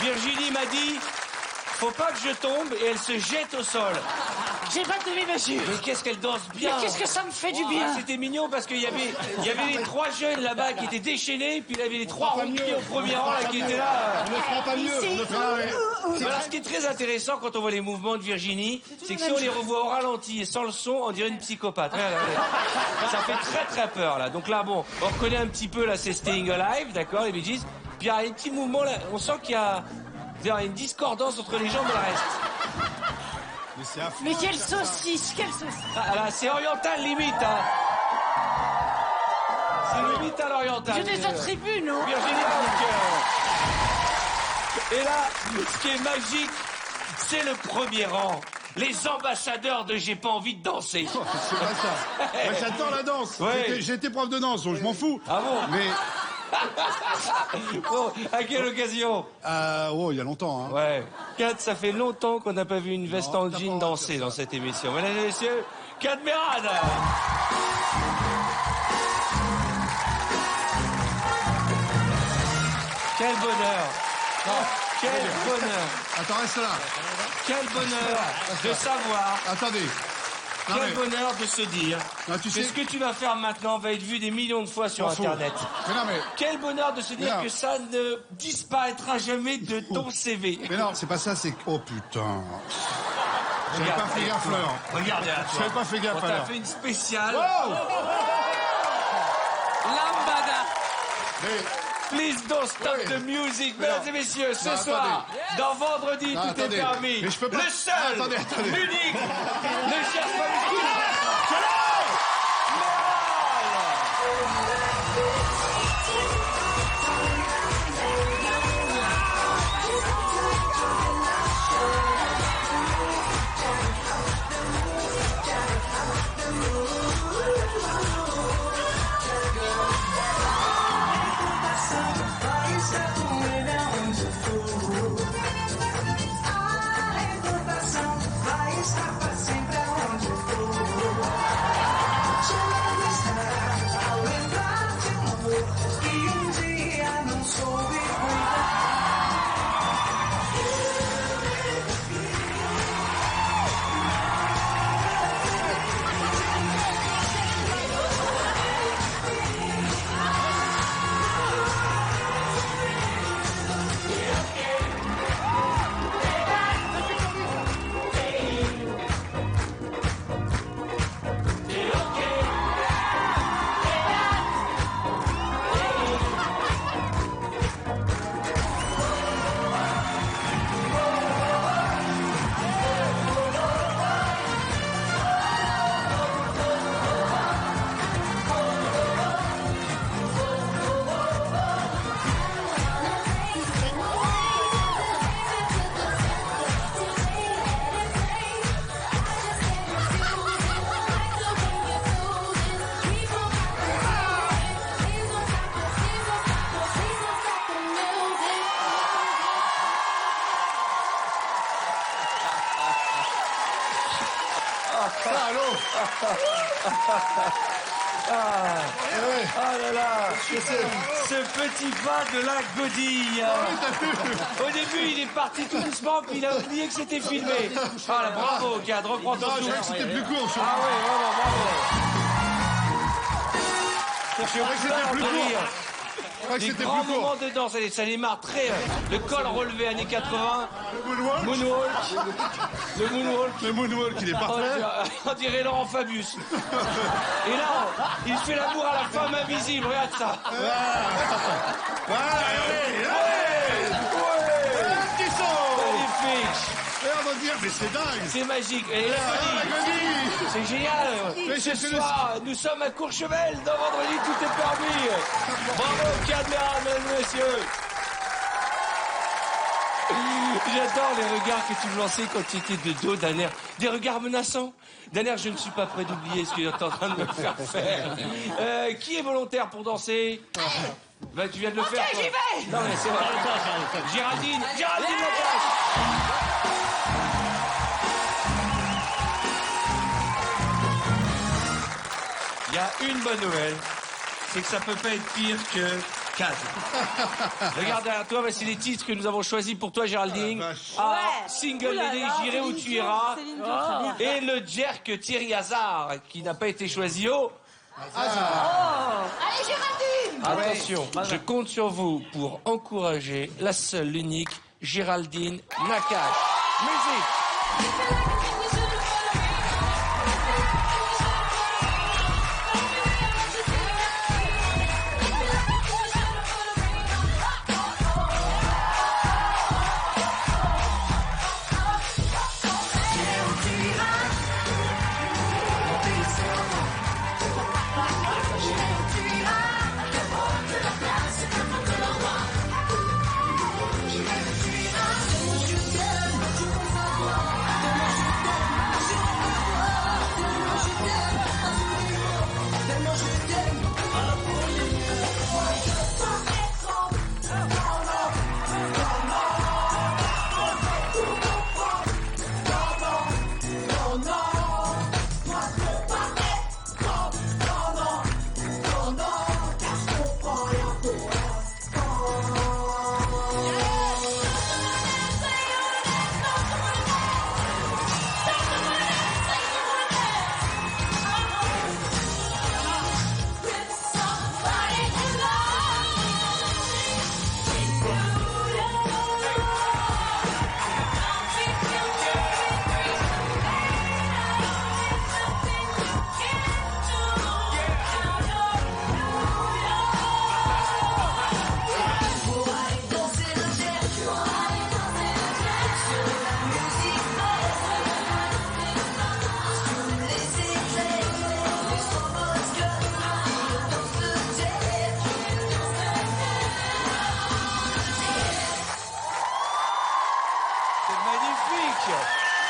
Virginie m'a dit, faut pas que je tombe, et elle se jette au sol. J'ai pas de demi-mesure. Mais qu'est-ce qu'elle danse bien. Mais qu'est-ce que ça me fait du bien. C'était mignon parce qu'il y avait les 3 jeunes là-bas qui étaient déchaînés, puis il y avait les 3 ronquiers au premier rang là qui étaient là. On ne fera pas mieux. On ne fera rien. Alors, ce qui est très intéressant quand on voit les mouvements de Virginie, c'est que si on les revoit au ralenti et sans le son, on dirait une psychopathe. Regardez. Ça fait très très peur là. Donc là, bon, on reconnaît un petit peu là, c'est Staying Alive, d'accord, les Bee Gees. Puis il y a un petit mouvement là, on sent qu'il y a une discordance entre les jambes et le reste. Mais quelle saucisse, Ah, là, c'est oriental limite, hein. C'est limite à l'oriental. Je des attributs, non Virginie Hawk. Et là, ce qui est magique, c'est le premier rang. Les ambassadeurs de J'ai pas envie de danser. Oh, c'est pas ça. Moi, j'adore la danse. Ouais. J'ai été prof de danse, donc je m'en fous. Ah bon? Mais... Bon, à quelle occasion? Oh, il y a longtemps. Hein. Ouais. Kat, ça fait longtemps qu'on n'a pas vu une veste en jean danser dans cette émission. Mesdames et messieurs, Kat Merad. Quel bonheur. Quel bonheur. Attends, reste là. Quel bonheur de savoir. Attendez. Quel bonheur de se dire que ce que tu vas faire maintenant va être vu des millions de fois sur Internet. Quel bonheur de se dire que ça ne disparaîtra jamais de ton CV. Mais non, c'est pas ça, c'est... Oh putain. J'avais pas fait gaffe, Fleur. Regarde là. J'avais pas fait gaffe, on t'a fait une spéciale. Wow. Lambada. Mais... Please don't stop the music. Mesdames et messieurs, ce soir, dans Vendredi, tout est permis. Mais je peux pas... Le seul, l'unique, ne cherche pas le coup. Ah là là, ce petit pas de la godille. Au début, il est parti tout doucement, puis il a oublié que c'était filmé. Ah là, bravo, cadre, reprends ton souffle. C'était plus court. Ah ouais, vraiment, bravo. Je suis plein de rire. Des grands moments de danse, ça démarre très... le col relevé années 80. Le moonwalk, il est parfait. On dirait Laurent Fabius. Et là, il fait l'amour à la femme invisible, regarde ça. Magnifique. Mais c'est dingue. C'est magique. Et la godille. C'est génial. Ce soir, nous sommes à Courchevel. Dans Vendredi, tout est permis. Bravo, Cadmera, mesdames et messieurs. J'adore les regards que tu me lançais quand tu étais de dos, d'un air, des regards menaçants. D'un air, je ne suis pas prêt d'oublier ce que tu es en train de me faire faire. Qui est volontaire pour danser? Bah, tu viens de le faire. Ok, j'y vais. Non, mais c'est vrai. Géraldine Nakache. Il y a une bonne nouvelle, c'est que ça peut pas être pire que Cad. Regarde derrière toi, voici les titres que nous avons choisis pour toi, Géraldine. Single Lady, J'irai où tu iras. Et le jerk Thierry Hazard, qui n'a pas été choisi au... Allez, Géraldine! Attention, je compte sur vous pour encourager la seule, l'unique Géraldine Nakache. Musique.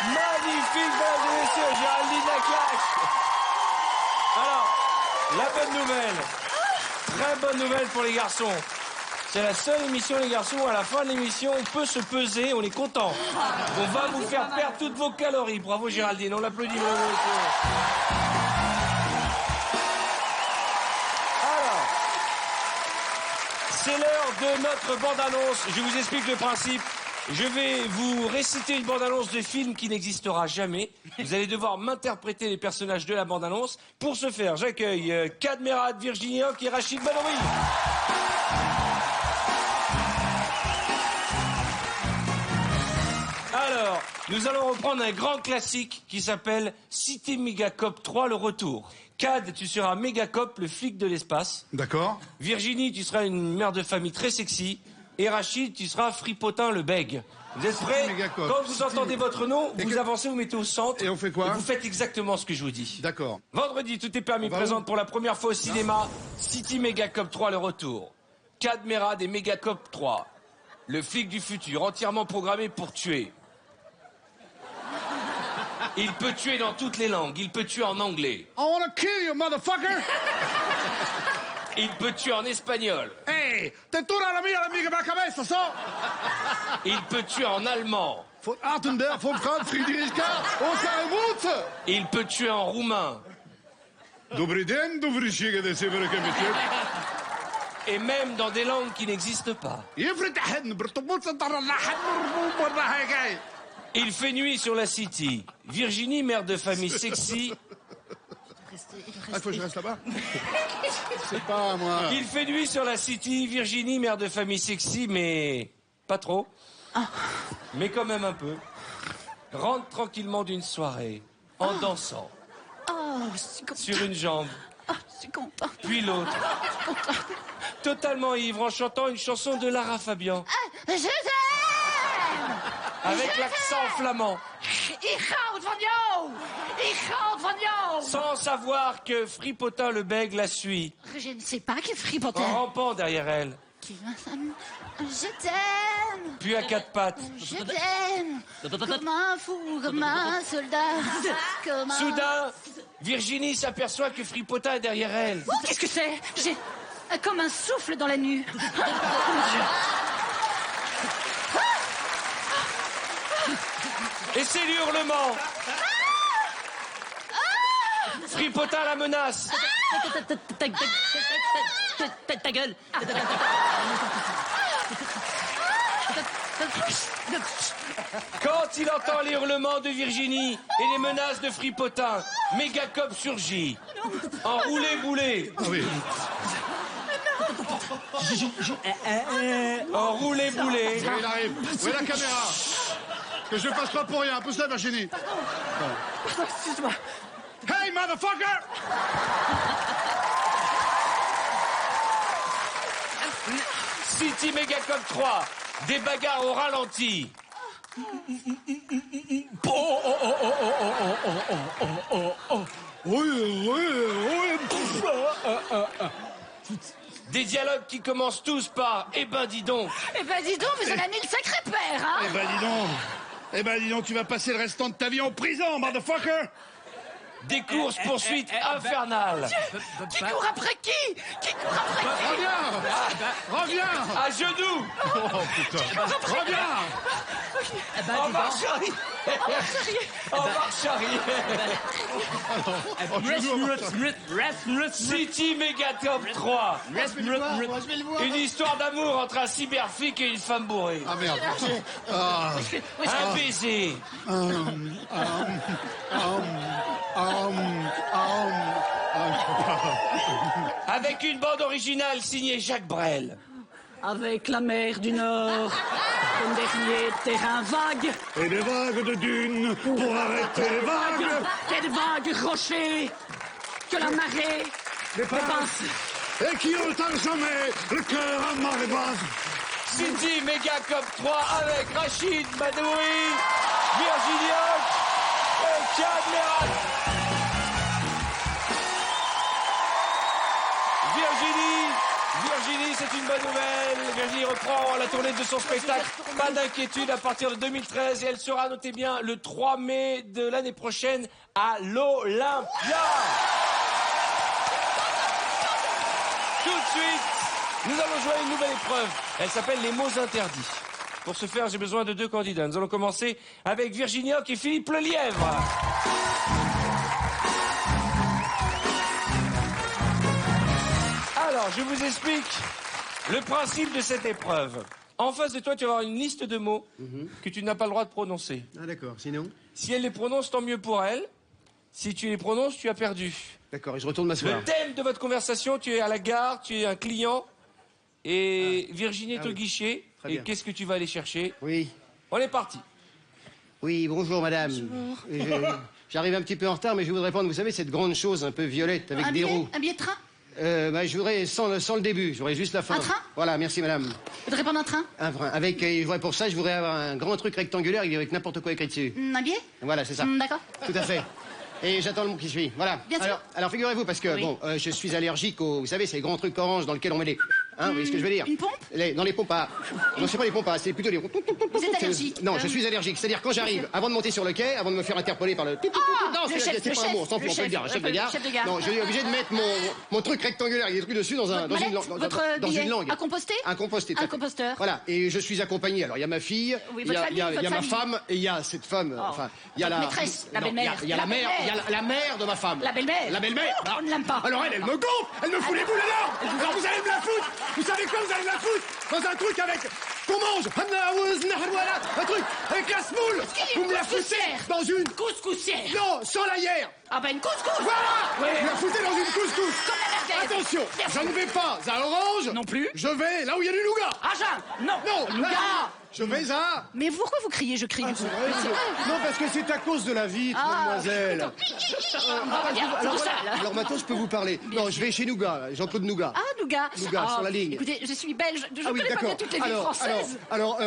Magnifique, mesdames et messieurs, Géraldine Nakache. Alors, la bonne nouvelle, très bonne nouvelle pour les garçons. C'est la seule émission, les garçons, où à la fin de l'émission, on peut se peser, on est content. On va vous faire perdre toutes vos calories. Bravo Géraldine, on l'applaudit, mesdames et messieurs. Alors, c'est l'heure de notre bande-annonce. Je vous explique le principe. Je vais vous réciter une bande-annonce de film qui n'existera jamais. Vous allez devoir m'interpréter les personnages de la bande-annonce. Pour ce faire, j'accueille Cad Merad, Virginie Hoc et Rachid Badawi. Alors, nous allons reprendre un grand classique qui s'appelle City Megacop 3, le retour. Cad, tu seras Megacop, le flic de l'espace. D'accord. Virginie, tu seras une mère de famille très sexy. Et Rachid, tu seras Fripotin le bègue. Vous êtes prêts? Quand vous entendez votre nom, vous avancez, vous mettez au centre. Et on fait quoi? Et vous faites exactement ce que je vous dis. D'accord. Vendredi, tout est permis. Présente pour la première fois au cinéma City Megacop 3, le retour. Cad Merad et Megacop 3. Le flic du futur, entièrement programmé pour tuer. Il peut tuer dans toutes les langues. Il peut tuer en anglais. I wanna kill you, motherfucker! Il peut tuer en espagnol. Hey, te tura la mia cabeza, so! Il peut tuer en allemand. Von Artenberg, von Franz Friedrichka, Il peut tuer en roumain. Et même dans des langues qui n'existent pas. Il fait nuit sur la City. Virginie, mère de famille sexy. Il faut que je reste là-bas. C'est pas moi. Il fait nuit sur la City. Virginie, mère de famille sexy, mais pas trop. Mais quand même un peu. Rentre tranquillement d'une soirée en dansant. Sur une jambe. Je suis contente. Puis l'autre. Totalement ivre en chantant une chanson de Lara Fabian. Je t'aime! Avec l'accent flamand. Ich hou van jou! Ich hou van jou! Sans savoir que Fripotin le bègue la suit. Je ne sais pas qui est Fripotin. En rampant derrière elle. Je t'aime! Puis à quatre pattes. Je t'aime! Comme un fou, comme un soldat. Comme un... Soudain, Virginie s'aperçoit que Fripotin est derrière elle. Oh, qu'est-ce que c'est? J'ai comme un souffle dans la nuque. Et c'est l'hurlement. Fripotin la menace. Ta gueule. Quand il entend les hurlements de Virginie et les menaces de Fripotin, Mégacop surgit. Enroulé boulet. Ah oui. Enroulé boulet. Oui, il arrive. Où est la caméra? Que je passe pas pour rien. Pousse-la, Virginie. Pardon, excuse-moi. Hey, motherfucker! City Mégacop 3. Des bagarres au ralenti. Des dialogues qui commencent tous par « Eh ben dis donc !» Eh ben dis donc, vous en avez mis le sacré père, hein? Eh ben dis donc. Eh ben dis donc, tu vas passer le restant de ta vie en prison, motherfucker! Des courses-poursuites infernales. Qui court après qui? Qui court après qui? Reviens! Reviens! À genoux. Oh putain! Reviens! En marche arrière. En marche arrière. City Mégacop 3. Une histoire d'amour entre un cyberflic et une femme bourrée. Ah merde. Ah. Un baiser. Avec une bande originale signée Jacques Brel. Avec la mer du Nord, comme dernier terrain vague. Et des vagues de dunes pour arrêter les vagues. Et des vagues rochers, que la marée dépasse. Et qui ont à jamais le cœur à marée basse. City Mégacop 3 avec Rachid Badouri, Virginie Hoc et Kian Merat. Virginie, c'est une bonne nouvelle. Virginie reprend la tournée de son spectacle. Pas d'inquiétude à partir de 2013 et elle sera, notez bien, le 3 mai de l'année prochaine à l'Olympia. Tout de suite, nous allons jouer à une nouvelle épreuve. Elle s'appelle les mots interdits. Pour ce faire, j'ai besoin de 2 candidats. Nous allons commencer avec Virginie Hoc et Philippe Lelièvre. Alors, je vous explique le principe de cette épreuve. En face de toi, tu vas avoir une liste de mots que tu n'as pas le droit de prononcer. Ah d'accord, sinon? Si elle les prononce, tant mieux pour elle. Si tu les prononces, tu as perdu. D'accord, et je retourne m'asseoir. Le thème de votre conversation, tu es à la gare, tu es un client, et Virginie est au guichet. Très Et bien. qu'est-ce que tu vas aller chercher? Oui. On est parti. Oui, bonjour madame. Bonjour. J'arrive un petit peu en retard, mais je voudrais prendre, vous savez, cette grande chose un peu violette avec des roues. Un billet de train? Je voudrais sans le début, je voudrais juste la fin. Un train? Voilà, merci madame. Vous voudrez prendre un train? Un train. Avec, pour ça, je voudrais avoir un grand truc rectangulaire avec n'importe quoi écrit dessus. Un billet? Voilà, c'est ça. D'accord. Tout à fait. Et j'attends le mot qui suit. Voilà. Bien sûr. Alors figurez-vous, parce que, Oui. bon, je suis allergique aux, vous savez, ces grands trucs orange dans lesquels on met les... Hein, vous voyez ce que je veux dire? Une pompe? Dans les pompes à... Non, c'est pas les pompes à, c'est plutôt les... Vous êtes allergique? Non, je suis allergique. C'est-à-dire quand j'arrive, avant de monter sur le quai, avant de me faire interpeller par le... Non, le chef, c'est pas un mot, sans on peut le dire, le chef de gare. Non, je suis obligé de mettre mon truc rectangulaire avec des trucs dessus dans une langue. À composter? Un composté. Un composteur. Voilà, et je suis accompagné. Alors, il y a ma fille, Oui, il y a, votre il y a- famille, il y a votre ma famille. femme, et il y a cette femme, enfin, il y a Votre la... maîtresse, la non, belle-mère. Il y a la La mère, il y a belle-mère. la mère de ma femme. La belle-mère. La belle-mère. Oh, on ne l'aime pas. Alors elle me gonfle, elle me fout les boules alors vous allez me la foutre. Vous savez quoi, vous allez me la foutre dans un truc avec... qu'on mange. Voilà, un truc avec la semoule. Vous me la foutez dans une... Couscoussière. Non, sans la hier. Ah ben une couscous. Voilà. Oui. Vous la foutez dans une couscous. Comme la merguez. Attention, je ne vais pas à Orange. Non plus. Je vais là où il y a du nougat. Ah Jean. Non. Non, Nougat. là, je vais à... Mais pourquoi vous criez? Je crie. Non, parce que c'est à cause de la vitre, mademoiselle. Alors maintenant, je peux vous parler. Non, je vais chez Nougat, Jean-Claude Nougat. Ah, Nougat. Nougat, sur la ligne. Écoutez, je suis belge. Je Ah oui, connais pas bien d'accord. toutes les villes françaises. Alors,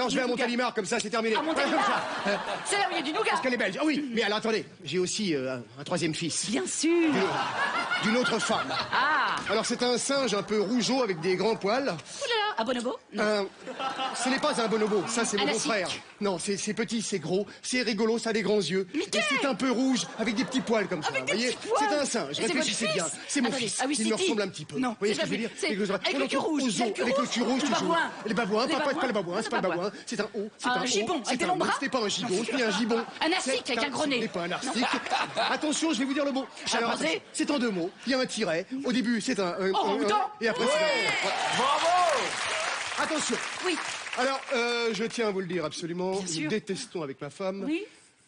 je vais à Montélimar, comme ça, c'est terminé. À Montélimar. C'est là où il y a du nougat. Parce qu'elle est belge. Ah oui, mais alors attendez, j'ai aussi un troisième fils. Bien sûr. D'une autre femme. Ah. Alors c'est un singe un peu rougeau avec des grands poils. Ouh là là. Un bonobo? Ce n'est pas un bonobo, ça c'est mon frère. Non, c'est petit, c'est gros, c'est rigolo, ça a des grands yeux. Et c'est un peu rouge, avec des petits poils comme ça. Vous voyez, c'est un singe, réfléchissez bien. C'est mon fils, il me ressemble un petit peu. Vous voyez ce que je veux dire? Avec le cul rouge. Avec le cul rouge, toujours. Les babouins, pas les babouins, c'est pas le babouin. C'est un O, c'est un gibon, avec des longs bras. C'est pas un gibon, c'est un gibon. Un astic avec un gros nez. Ce n'est pas un astic. Attention, je vais vous dire le mot. Alors, c'est en 2 mots. Il y a un tiret. Au début, c'est un... Et après, c'est un... Bravo! Attention. Oui. Alors, je tiens à vous le dire absolument. Nous détestons avec ma femme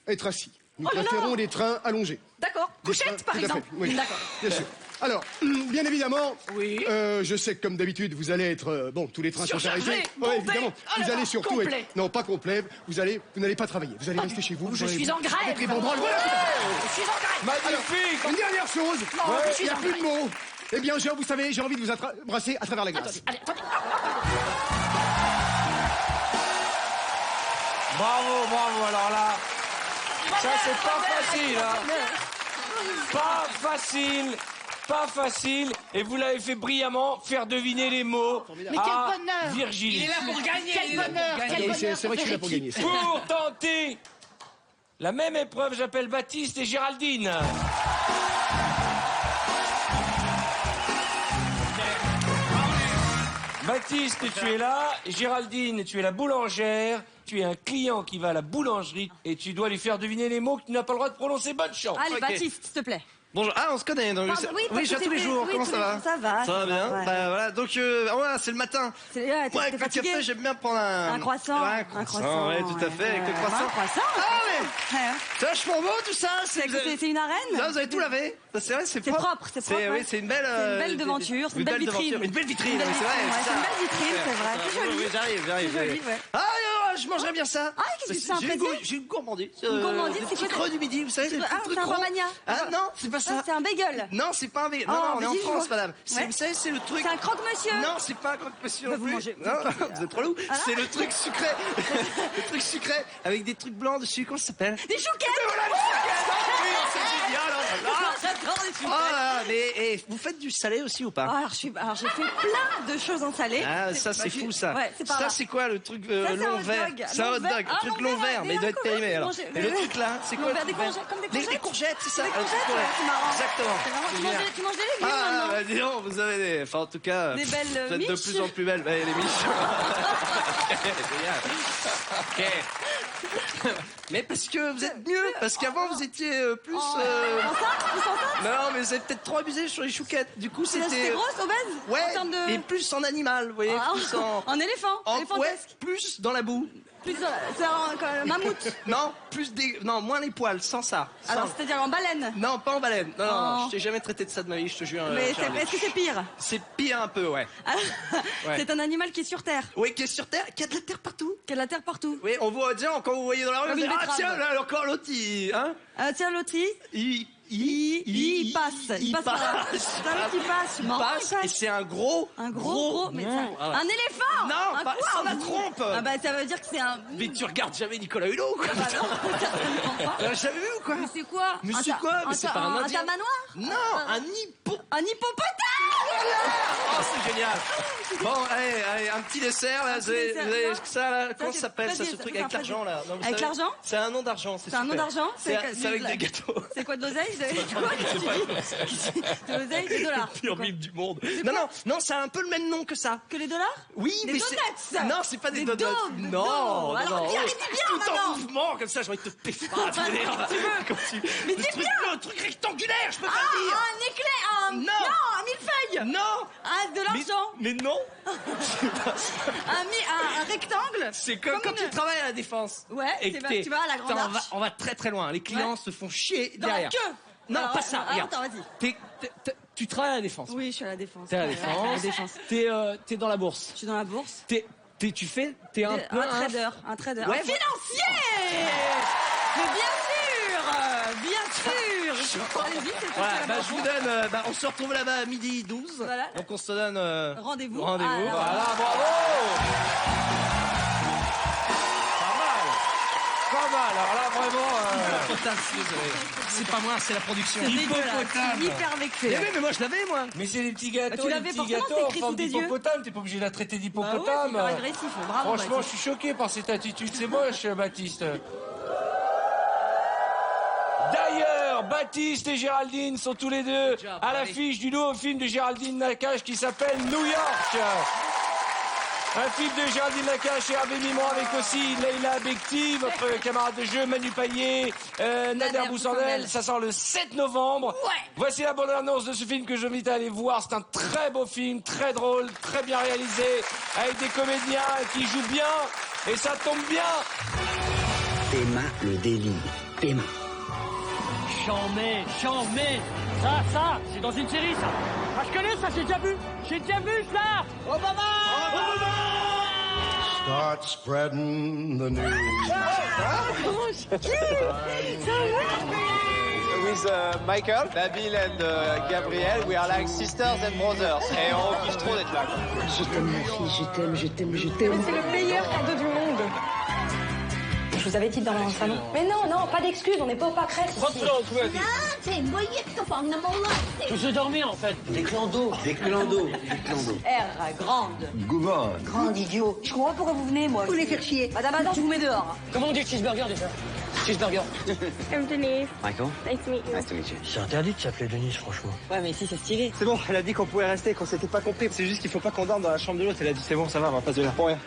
être assis. Nous préférons les trains allongés. D'accord. Couchette, par exemple. Oui. D'accord. Bien sûr. Alors, bien évidemment, je sais que comme d'habitude, vous allez être... tous les trains sont arrêtés. Oui, évidemment. Vous allez surtout être... Non, pas complet. Vous n'allez pas travailler. Vous allez rester chez vous. Je suis en grève. Avec les banderoles. Voilà. Je suis en grève. Magnifique. Alors, une dernière chose. Il n'y a plus de mots. Eh bien, vous savez, j'ai envie de vous embrasser à travers la glace. Attendez. Bravo, alors là, ça c'est pas facile, hein. Pas facile, et vous l'avez fait brillamment, faire deviner les mots Mais quel bonheur. Virginie. Il est là pour gagner. Quel bonheur. C'est vrai que je suis là pour gagner. Pour tenter la même épreuve, j'appelle Baptiste et Géraldine. Baptiste, tu es là. Géraldine, tu es la boulangère. Tu es un client qui va à la boulangerie et tu dois lui faire deviner les mots que tu n'as pas le droit de prononcer. Bonne chance. Allez, Baptiste, s'il te plaît. Bonjour. Ah, on se connaît. Donc, oui, je viens tous les jours. Comment ça va? Ça va. Ça va bien. Ouais. Bah, voilà. Donc, voilà, c'est le matin. T'es Avec le fatigué? café, j'aime bien prendre un croissant. Ouais, un croissant. Ouais, tout à fait. Avec le croissant. Un croissant. Ah, ouais. C'est vachement beau, tout ça. C'est une arène? Là, vous avez tout lavé. C'est vrai, c'est propre. C'est propre. Oui, c'est une belle devanture. C'est une belle vitrine. Une belle vitrine, c'est vrai. C'est une belle vitrine, c'est vrai. C'est joli. J'arrive. C'est joli, ouais. Ah, je mangerais bien ça. Ah, qu'est-ce que c'est un plaisir? J'ai une gourmandise. Une gourmandise, c'est quoi? Creux du midi, vous savez, les petits trucs c'est un ronds. Romagna. Ah, non, c'est pas ça. C'est un bagel. Non, c'est pas un bagel. Non, on est en France, madame. Vous savez, c'est le truc... C'est un croque-monsieur. Non, c'est pas un croque-monsieur non vous plus. mangez. Non, vous êtes relou. C'est le truc sucré. Le truc sucré avec des trucs blancs dessus. Comment ça s'appelle? Des chouquettes. Voilà, les chouquettes. C'est génial. J'adore les chouquettes. Oh là, mais vous faites du salé aussi ou pas? Alors j'ai fait plein de choses en salé. Ah, ça c'est fou ça. Ouais, c'est par ça là. c'est quoi le truc long vert? C'est un hot dog, un truc long vert, mais il doit être périmé alors. Et le truc là, c'est quoi? Des courgettes, comme des courgettes. Des courgettes, c'est ça. Des courgettes, c'est marrant. Exactement. Tu manges des légumes Ah, maintenant. bah dis donc, vous avez des... Enfin, en tout cas, des belles vous êtes de miches. plus en plus belles. Ouais, les miches. Génial. Ok. Mais parce que vous êtes mieux. Parce qu'avant, vous étiez plus... Non, mais vous avez peut-être trop abusé sur les chouquettes. Du coup, c'était... C'était grosse, obèse? Ouais, en termes de... et plus en animal, vous voyez. Plus en éléphant. Ouais, plus dans la boue. Plus c'est un mammouth. Non, moins les poils, sans ça. Alors, c'est-à-dire en baleine? Non, pas en baleine. Non, je t'ai jamais traité de ça de ma vie, je te jure. Mais est-ce que c'est pire? C'est pire un peu, ouais. C'est un animal qui est sur Terre. Oui, qui est sur Terre, qui a de la terre partout. Qui a de la terre partout. Oui, on voit, tiens, quand vous voyez dans la rue, Comme vous une dites, ah betterave. tiens, là, encore l'autre, Tiens, l'autre, il passe. Il passe. C'est un qui passe. Il passe, et c'est un gros... Un gros... Mais un éléphant. Non, un pas quoi, sans la trompe. Ah bah ça veut dire que c'est un... Mais tu regardes jamais Nicolas Hulot, quoi. Bah non, Tu l'as jamais vu ou quoi? Mais c'est quoi? Mais c'est quoi? Mais c'est pas un indien. Un tamanoir? Non, un hippopotame. Oh, c'est génial. Bon, allez, un petit dessert, là. Vous avez ça, là. Comment ça s'appelle, ça, ce truc avec l'argent, là? Avec l'argent? C'est un nom d'argent, c'est super. C'est un nom d'argent? C'est avec des gâteaux. C'est quoi, de l'oseille? De l'oseille, des dollars. Pire mime du monde. Non, ça a un peu le même nom que ça. Que les dollars? Oui, mais c'est... Non, c'est pas des donuts. Non. Alors, dis bien, tout maintenant. en mouvement, comme ça, j'ai envie de te péter. Mais dis bien. Un truc rectangulaire, je peux pas le dire. Un éclair, un millefeuille. Non. De l'argent. Mais non. Un rectangle. C'est comme quand tu travailles à la Défense. Ouais, tu vas à la Grande Arche. On va très très loin. Les clients se font chier derrière. Non, pas ça. Attends, vas-y. Tu travailles à la Défense. Oui, je suis à la Défense. T'es à la Défense. T'es dans la bourse. Je suis dans la bourse. T'es un peu un trader. Ouais, un financier. Mais bien sûr. Allez-y, c'est je vous donne. On se retrouve là-bas à midi 12. Voilà. Donc on se donne rendez-vous. Voilà, bravo. Pas mal. Alors là, vraiment. putain, désolé. C'est pas moi, c'est la production. C'est dégueulasse, hyper vexé. Mais moi, je l'avais, moi. Mais c'est des petits gâteaux, tu l'avais des petits forcément, gâteaux c'est en écrit forme sous tes yeux. d'hippopotame. T'es pas obligé de la traiter d'hippopotame. Bah ouais, c'est hyper agressif. Bravo, Franchement, Baptiste. je suis choqué par cette attitude. C'est moche, Baptiste. D'ailleurs, Baptiste et Géraldine sont tous les deux à l'affiche du nouveau film de Géraldine Nakache qui s'appelle New York. Un film de Géraldine Nakache et Hervé Mimran avec aussi Leïla Bekti, votre camarade de jeu, Manu Payet, Nader Boussandel. Ça sort le 7 novembre. Voici la bande-annonce de ce film que je vous invite à aller voir. C'est un très beau film, très drôle, très bien réalisé, avec des comédiens qui jouent bien, et ça tombe bien. Théma, le délire. Théma. Chambé, ça, c'est dans une série, ça. Ah, je connais ça, j'ai déjà vu, ça. Obama. Start spreading the news. With Michael, Nabil and Gabriel, we are like sisters and brothers. Et on kiffe trop d'être là. Je t'aime, ma fille, je t'aime. Mais c'est le meilleur cadeau du monde. Je vous avais dit dans le salon. Mais non, pas d'excuses, on n'est pas au pâquerette. Je veux dormir, en fait. Des clans d'eau. R, grande. Grand idiot. Je comprends pas pourquoi vous venez, moi. Vous les faire chier. Madame Adam, je vous mets dehors. Comment on dit cheeseburger, déjà? Cheeseburger. I'm Denise. Michael? Nice to meet you. Nice to meet you. C'est interdit de s'appeler Denise, franchement. Ouais, mais ici, c'est stylé. C'est bon, elle a dit qu'on pouvait rester, qu'on s'était pas compris. C'est juste qu'il faut pas qu'on dorme dans la chambre de l'autre. Elle a dit c'est bon, ça va, on va pas se dire pour rien.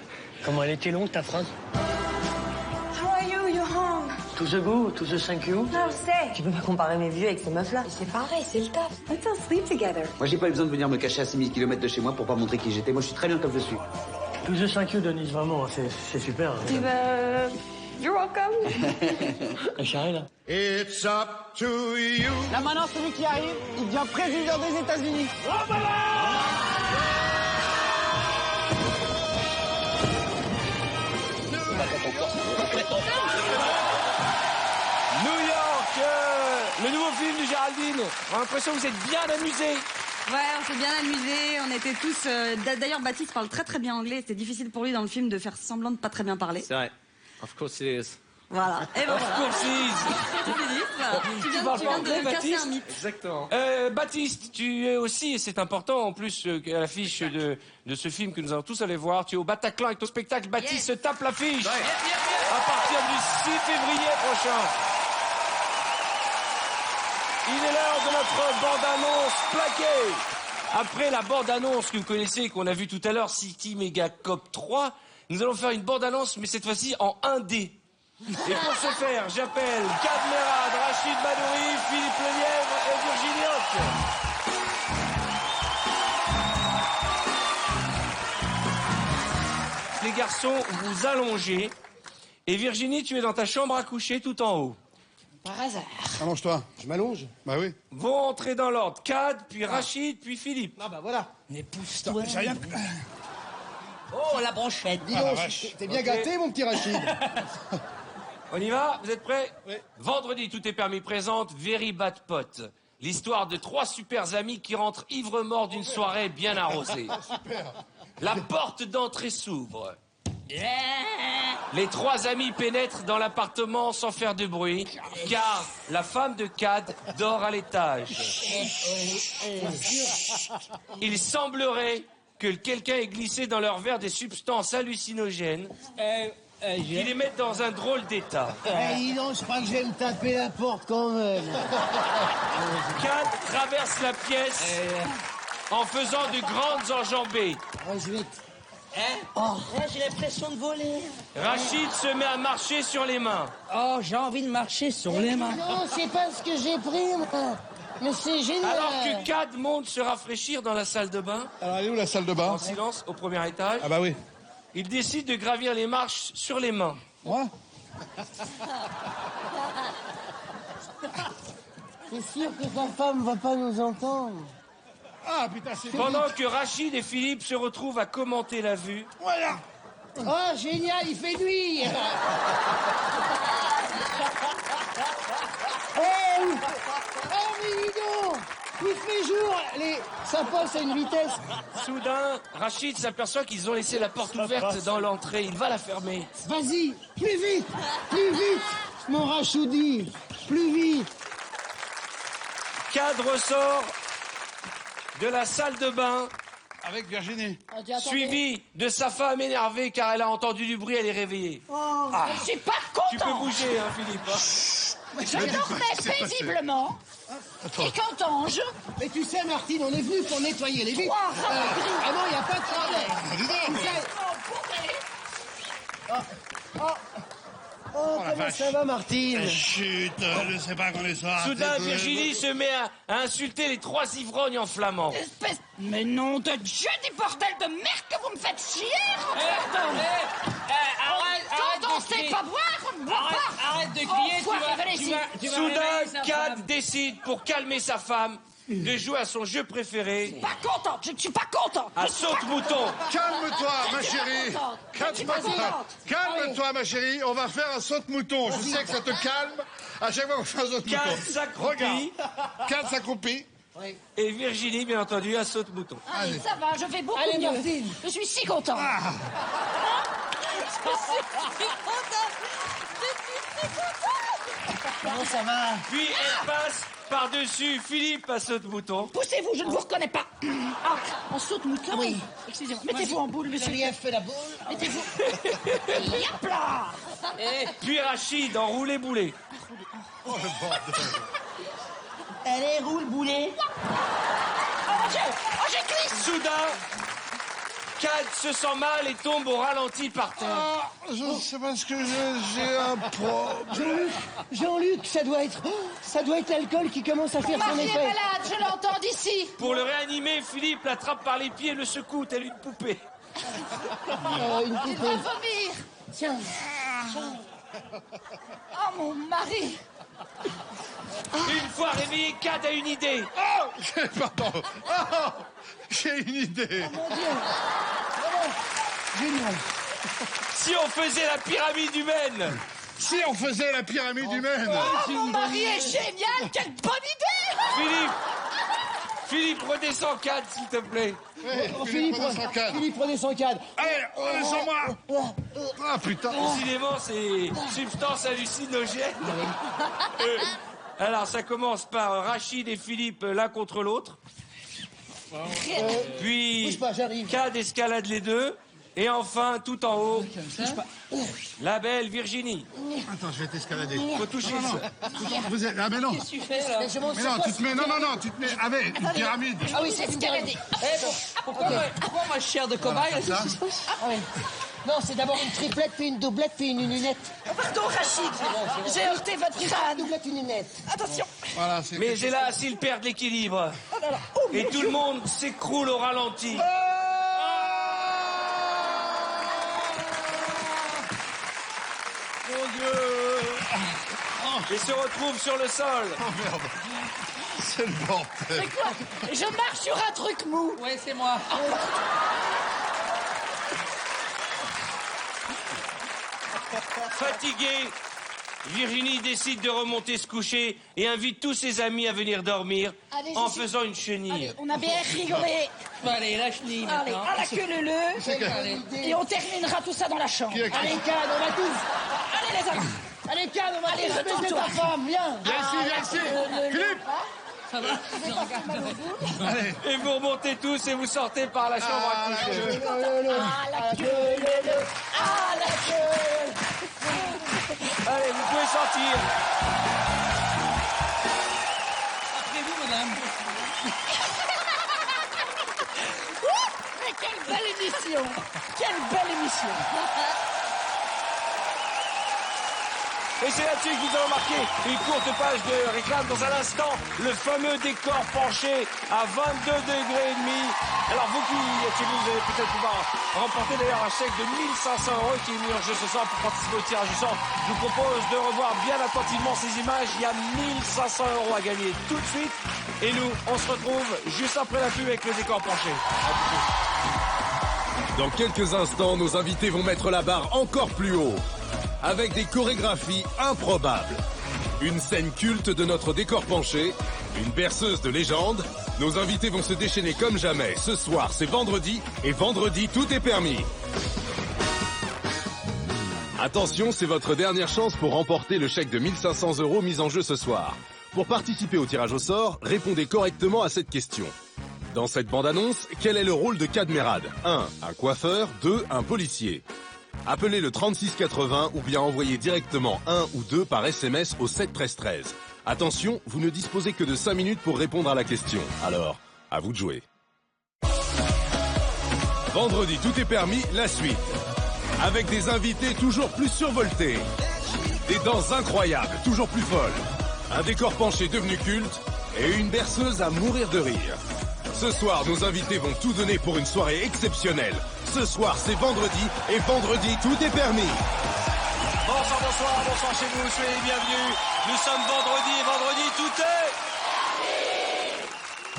Comment elle était longue, ta phrase? How are you? You're home. To the go, to the thank you. Non, je sais. Tu peux pas comparer mes vieux avec ces meufs-là. C'est pareil, c'est le taf. Let's all sleep together. Moi, j'ai pas eu besoin de venir me cacher à 6000 km de chez moi pour pas montrer qui j'étais. Moi, je suis très bien comme je suis. To the thank you, Denise, vraiment, c'est super. You're welcome. Charlie, là. It's up to you. Là, maintenant, celui qui arrive, il devient président des États-Unis. New York, le nouveau film de Géraldine. On a l'impression que vous êtes bien amusés. Ouais, on s'est bien amusés, on était tous... D'ailleurs, Baptiste parle très très bien anglais, c'était difficile pour lui dans le film de faire semblant de pas très bien parler. C'est vrai. Of course it is. Voilà. Et ben Of voilà. course it is. Tu viens parles pas de anglais, casser Baptiste un mythe. Exactement. Baptiste, tu es aussi, et c'est important en plus à l'affiche de ce film que nous allons tous aller voir, tu es au Bataclan avec ton spectacle Baptiste se tape l'affiche à partir du 6 février prochain. Il est l'heure de notre bande-annonce plaquée. Après la bande-annonce que vous connaissez, qu'on a vue tout à l'heure, City Mega Cop 3, nous allons faire une bande-annonce, mais cette fois-ci en 1D. Et pour ce faire, j'appelle Kad Merad, Rachid Badouri, Philippe Lelièvre et Virginie Hoc. Les garçons, vous allongez. Et Virginie, tu es dans ta chambre à coucher tout en haut. Par hasard. Allonge-toi. Je m'allonge. Bah oui. Vont entrer dans l'ordre Kad, puis Rachid, puis Philippe. Ah bah voilà. Mais pousse-toi. J'ai rien. Oh, la brochette. Dis Ah, la donc, vache. t'es bien Ok. gâté, mon petit Rachid. On y va? Vous êtes prêts? Oui. Vendredi, tout est permis présente Very Bad Pot. L'histoire de 3 super amis qui rentrent ivres-morts d'une soirée bien arrosée. La porte d'entrée s'ouvre. Les 3 amis pénètrent dans l'appartement sans faire de bruit, car la femme de Kad dort à l'étage. Il semblerait que quelqu'un ait glissé dans leur verre des substances hallucinogènes qui les mettent dans un drôle d'état. dis donc, je crois que je vais me taper la porte quand même. Kad traverse la pièce en faisant de grandes enjambées. Je vais... Oh, j'ai l'impression de voler. Rachid se met à marcher sur les mains. Oh, j'ai envie de marcher sur les mains. Non, c'est pas ce que j'ai pris, moi. Mais c'est génial. Alors que Kad monte se rafraîchir dans la salle de bain, Alors, elle est où la salle de bain? en silence, au premier étage, Ah bah oui. il décide de gravir les marches sur les mains. Moi? C'est sûr que ta femme va pas nous entendre. Ah putain, c'est... Pendant que Rachid et Philippe se retrouvent à commenter la vue, Voilà. Oh, génial, il fait nuit. Oh, mais dis donc, il fait jour. Ça passe à une vitesse. soudain, Rachid s'aperçoit qu'ils ont laissé la porte ouverte dans l'entrée. Il va la fermer. Vas-y, plus vite, mon Rachoudi. Plus vite. Cad ressort de la salle de bain avec Virginie, suivi de sa femme énervée car elle a entendu du bruit, elle est réveillée. Je suis pas content. Tu peux bouger, hein, Philippe. Je dormais paisiblement. Et quand Ange... Mais tu sais, Martine, on est venu pour nettoyer les vitres. Vraiment, il n'y a pas de problème. Comment ça va, Martine? Chut, je sais pas qu'on est soir. Soudain, Virginie se met à insulter les 3 ivrognes en flamand. Espèce... Mais nom de Dieu, des bordels de merde que vous me faites chier. Arrête Quand on sait pas boire, on ne boit pas. Arrête de crier, tu vas Soudain, Cad décide, pour calmer sa femme, de jouer à son jeu préféré. Pas contente, je ne suis pas contente. À saute-mouton. Calme-toi, ma chérie. Calme-toi, ma chérie. On va faire un saute-mouton. Je sais que ça te calme. À chaque fois qu'on fait un saute-mouton. Cad s'accroupit. Cad s'accroupit. Oui. Et Virginie, bien entendu, à saute-mouton. Allez, ça va, je vais beaucoup mieux. Martine. Je suis si contente. Je suis si contente. Comment ça va? Puis elle passe par-dessus Philippe à saute-mouton. Poussez-vous, je ne vous reconnais pas. Ah, en saute-mouton? Oui. Excusez-moi. Mettez-vous en boule, monsieur. Vous avez fait la boule? Mettez-vous. Yap là. Puis Rachid en roulé-boulé. Oh, le bordel. Allez, roule, boulet. Oh mon Dieu! Oh, j'ai glisse! Soudain, Cad se sent mal et tombe au ralenti par terre. Je sais pas ce que j'ai un problème. Jean-Luc, ça doit être l'alcool qui commence à faire son Marie est effet. malade, je l'entends d'ici. Pour le réanimer, Philippe l'attrape par les pieds et le secoue tel une poupée. Une Il va vomir. Tiens. Oh, mon mari. Une fois réveillé, Cad a une idée. Oh, pardon. Oh, j'ai une idée. Oh mon Dieu. Génial. Si on faisait la pyramide humaine. Si on faisait la pyramide humaine. Oh, mon mari est génial. Quelle bonne idée. Philippe, redescends Cad, s'il te plaît. Philippe, prenez son cadre. Allez, redescends-moi. Ah, putain. Décidément, c'est substance hallucinogène. Alors, ça commence par Rachid et Philippe l'un contre l'autre. Puis, Cad escalade les deux. Et enfin, tout en haut, la belle Virginie. Attends, je vais t'escalader. Faut toucher ça. Ah, mais non. Qu'est-ce que tu fais, là? Mais non, tu te mets... Non, tu te mets avec une pyramide. Ah oui, c'est escaladé. Pourquoi ma chair de cobaye? Non, c'est d'abord une triplette, puis une doublette, puis une lunette. Oh, pardon, Rachid. J'ai heurté votre crâne. Doublette, une lunette. Attention. Voilà, mais hélas, ils perdent l'équilibre. Oh là là. Oh, et tout le monde s'écroule au ralenti. Mon Dieu. Et se retrouve sur le sol. Oh merde. C'est le bordel. C'est quoi? Je marche sur un truc mou. Ouais, c'est moi. Fatiguée, Virginie décide de remonter se coucher et invite tous ses amis à venir dormir en faisant une chenille. Allez, on a bien rigolé. Allez, la chenille Allez, maintenant. à la queue leu-leu. Et on terminera tout ça dans la chambre. Allez, Cad, on va tous. Allez, les amis. Allez, Cad, on va Allez, tous baiser retourne-toi. ta femme, viens. Viens ici. Philippe. Ça va? Allez. Et vous remontez tous et vous sortez par la chambre à coucher. À la queue leu-leu. À la queue. Allez, vous pouvez sortir. Après vous, madame. Mais quelle belle émission. Quelle belle émission. Et c'est là-dessus que vous allez marquer une courte page de réclame. Dans un instant, le fameux décor penché à 22 degrés et demi. Alors vous qui êtes chez vous, vous allez peut-être pouvoir remporter d'ailleurs un chèque de 1500 € qui est mis en jeu ce soir pour participer au tirage au sort. Je vous propose de revoir bien attentivement ces images. Il y a 1500 € à gagner tout de suite. Et nous, on se retrouve juste après la pub avec le décor penché. À tout de suite. Dans quelques instants, nos invités vont mettre la barre encore plus haut. Avec des chorégraphies improbables. Une scène culte de notre décor penché, une berceuse de légende. Nos invités vont se déchaîner comme jamais. Ce soir, c'est vendredi, et vendredi, tout est permis. Attention, c'est votre dernière chance pour remporter le chèque de 1500 € mis en jeu ce soir. Pour participer au tirage au sort, répondez correctement à cette question. Dans cette bande-annonce, quel est le rôle de Cadmerad? 1. Un coiffeur. 2. Un policier. Appelez le 3680 ou bien envoyez directement 1 ou 2 par SMS au 7 13 13. Attention, vous ne disposez que de 5 minutes pour répondre à la question. Alors, à vous de jouer. Vendredi, tout est permis, la suite. Avec des invités toujours plus survoltés. Des danses incroyables, toujours plus folles. Un décor penché devenu culte et une berceuse à mourir de rire. Ce soir, nos invités vont tout donner pour une soirée exceptionnelle. Ce soir, c'est vendredi et vendredi, tout est permis. Bonsoir, bonsoir, bonsoir chez vous, soyez les bienvenus. Nous sommes vendredi et vendredi, tout est...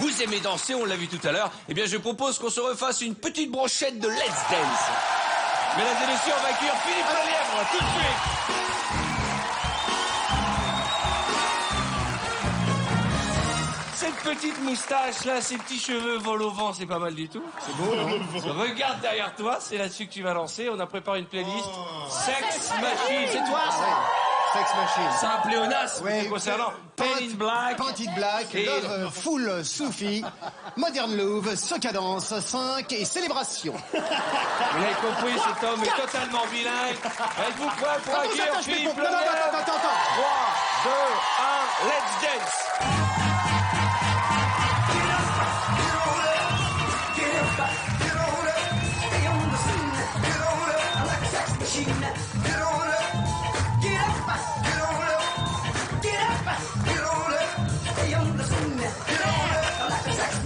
Vous aimez danser, on l'a vu tout à l'heure. Eh bien, je propose qu'on se refasse une petite brochette de Let's Dance. Mesdames et messieurs, on va accueillir Philippe Lelièvre, tout de suite. Cette petite moustache là, ces petits cheveux volent au vent, c'est pas mal du tout. C'est beau, non? Regarde derrière toi, c'est là-dessus que tu vas lancer. On a préparé une playlist. Sex Machine, c'est toi ça? Sex Machine. C'est un pléonasme concernant Paint in Black. Paint in Black, Love Full Soufi, Modern Love, Soca Dance, 5 et Célébration. Vous l'avez compris, cet homme est totalement bilingue. Êtes-vous prêts pour accueillir Philippe Lelièvre? Attends. 3, 2, 1, let's dance.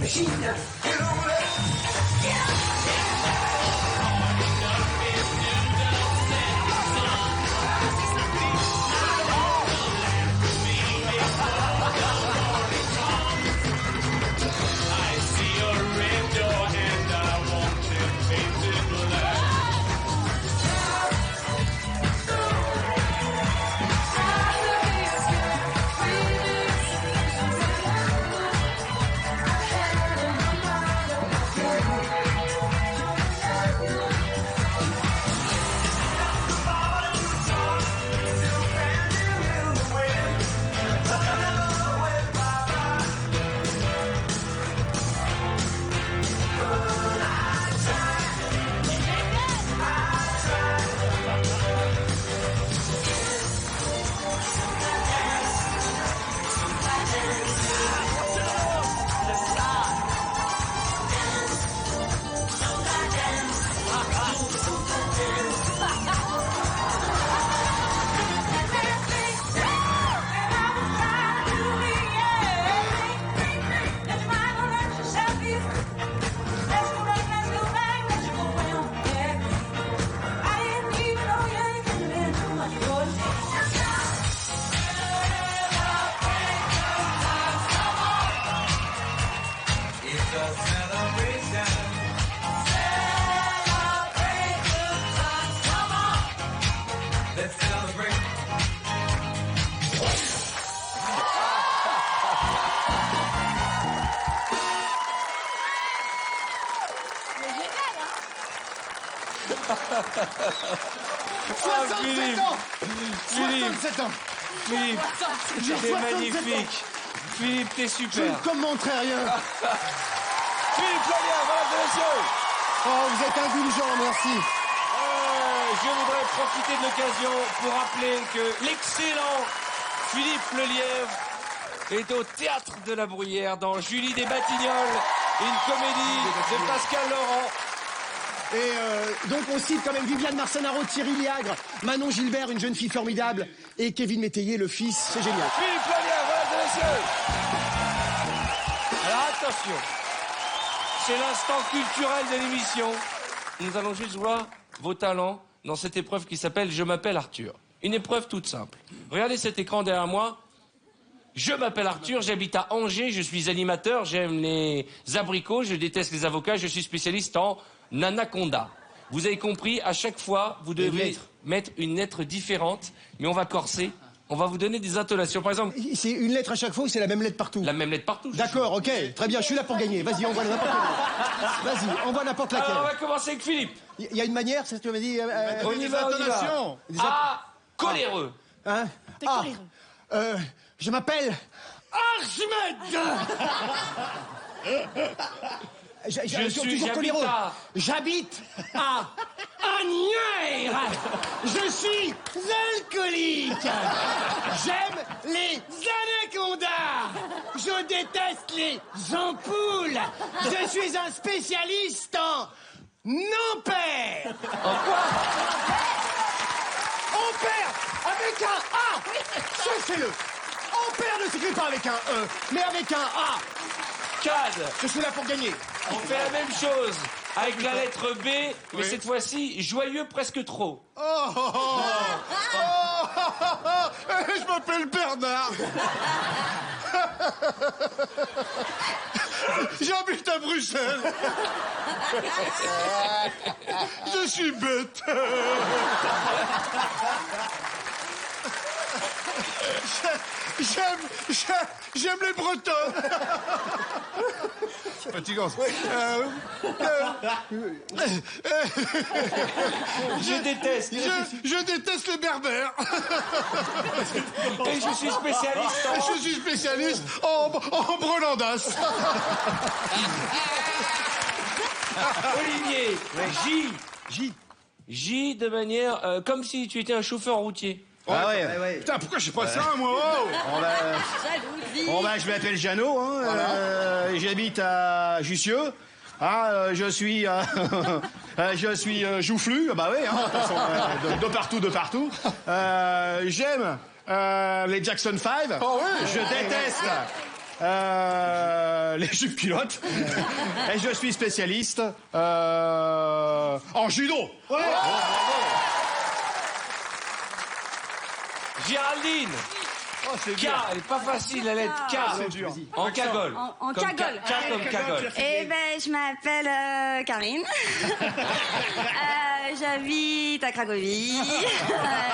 Machine. Get on it. I see a red door and I want it painted black. Philippe, 67 ans. Philippe, t'es magnifique. Philippe, t'es super. Je ne commenterai rien. Philippe Lelièvre, mesdames et messieurs. Oh, vous êtes indulgent, merci. Je voudrais profiter de l'occasion pour rappeler que l'excellent Philippe Lelièvre est au Théâtre de la Bruyère dans Julie des Batignolles, une comédie de Pascal Laurent. Et donc on cite quand même Viviane Marcenaro, Thierry Liagre, Manon Gilbert, une jeune fille formidable, et Kevin Métayer, le fils, c'est génial. Philippe Lelièvre, mesdames et messieurs. Alors attention, c'est l'instant culturel de l'émission. Nous allons juste voir vos talents dans cette épreuve qui s'appelle « Je m'appelle Arthur ». Une épreuve toute simple. Regardez cet écran derrière moi. Je m'appelle Arthur, j'habite à Angers, je suis animateur, j'aime les abricots, je déteste les avocats, je suis spécialiste en anaconda. Vous avez compris, à chaque fois, vous devez mettre une lettre différente, mais on va corser On va vous donner des intonations. Par exemple... C'est une lettre à chaque fois ou c'est la même lettre partout? La même lettre partout. D'accord, ok. Très bien, je suis là pour gagner. Vas-y, envoie n'importe laquelle. Vas-y, envoie n'importe laquelle. Alors, on va commencer avec Philippe. Il y a une manière, c'est ce que tu m'as dit On y va, on y va. Ah, coléreux. Hein? T'es coléreux. Je m'appelle... Archimède. J'habite à Agnières. Je suis alcoolique. J'aime les anacondas. Je déteste les ampoules. Je suis un spécialiste en ampères. En quoi? Ampère avec un A. Cherchez-le. Ampère ne s'écrit pas avec un E, mais avec un A. Cad. Je suis là pour gagner. On fait la même chose avec la lettre B, mais cette fois-ci, joyeux presque trop. Je m'appelle Bernard. J'habite à Bruxelles. Je suis bête. J'aime les Bretons. C'est fatigant. Je déteste. Je déteste les Berbères. Et je suis spécialiste en... Je suis spécialiste en brelandas. Olivier, J de manière... comme si tu étais un chauffeur routier. Ah ouais. Putain, pourquoi je sais pas ça, moi? Bon, je m'appelle Jeannot, hein, voilà. J'habite à Jussieu. Je suis joufflu, bah oui, hein, de toute façon, de partout. J'aime les Jackson 5. Oh, ouais. Je déteste les jupes culottes. Et je suis spécialiste en judo. Ouais. Géraldine. K, elle est pas facile, la lettre K. C'est dur. En cagole. En cagole. K comme cagole. Eh ben, je m'appelle Karine. J'habite à Cracovie.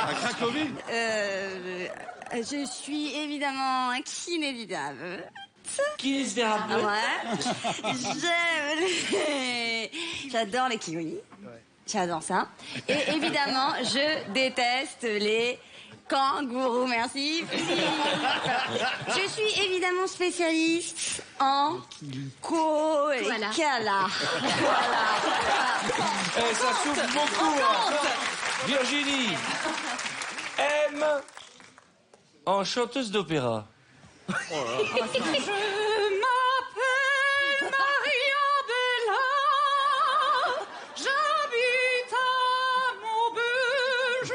À Cracovie? Je suis évidemment kinésithérapeute. Kinésithérapeute. Ouais. J'adore les kiwis. J'adore ça. Et évidemment, je déteste les kangourous. Merci. Je suis évidemment spécialiste en koala. Voilà. Ça souffle beaucoup. Virginie. M en chanteuse d'opéra. Je m'appelle Maria Bella. J'habite à Maubeuge.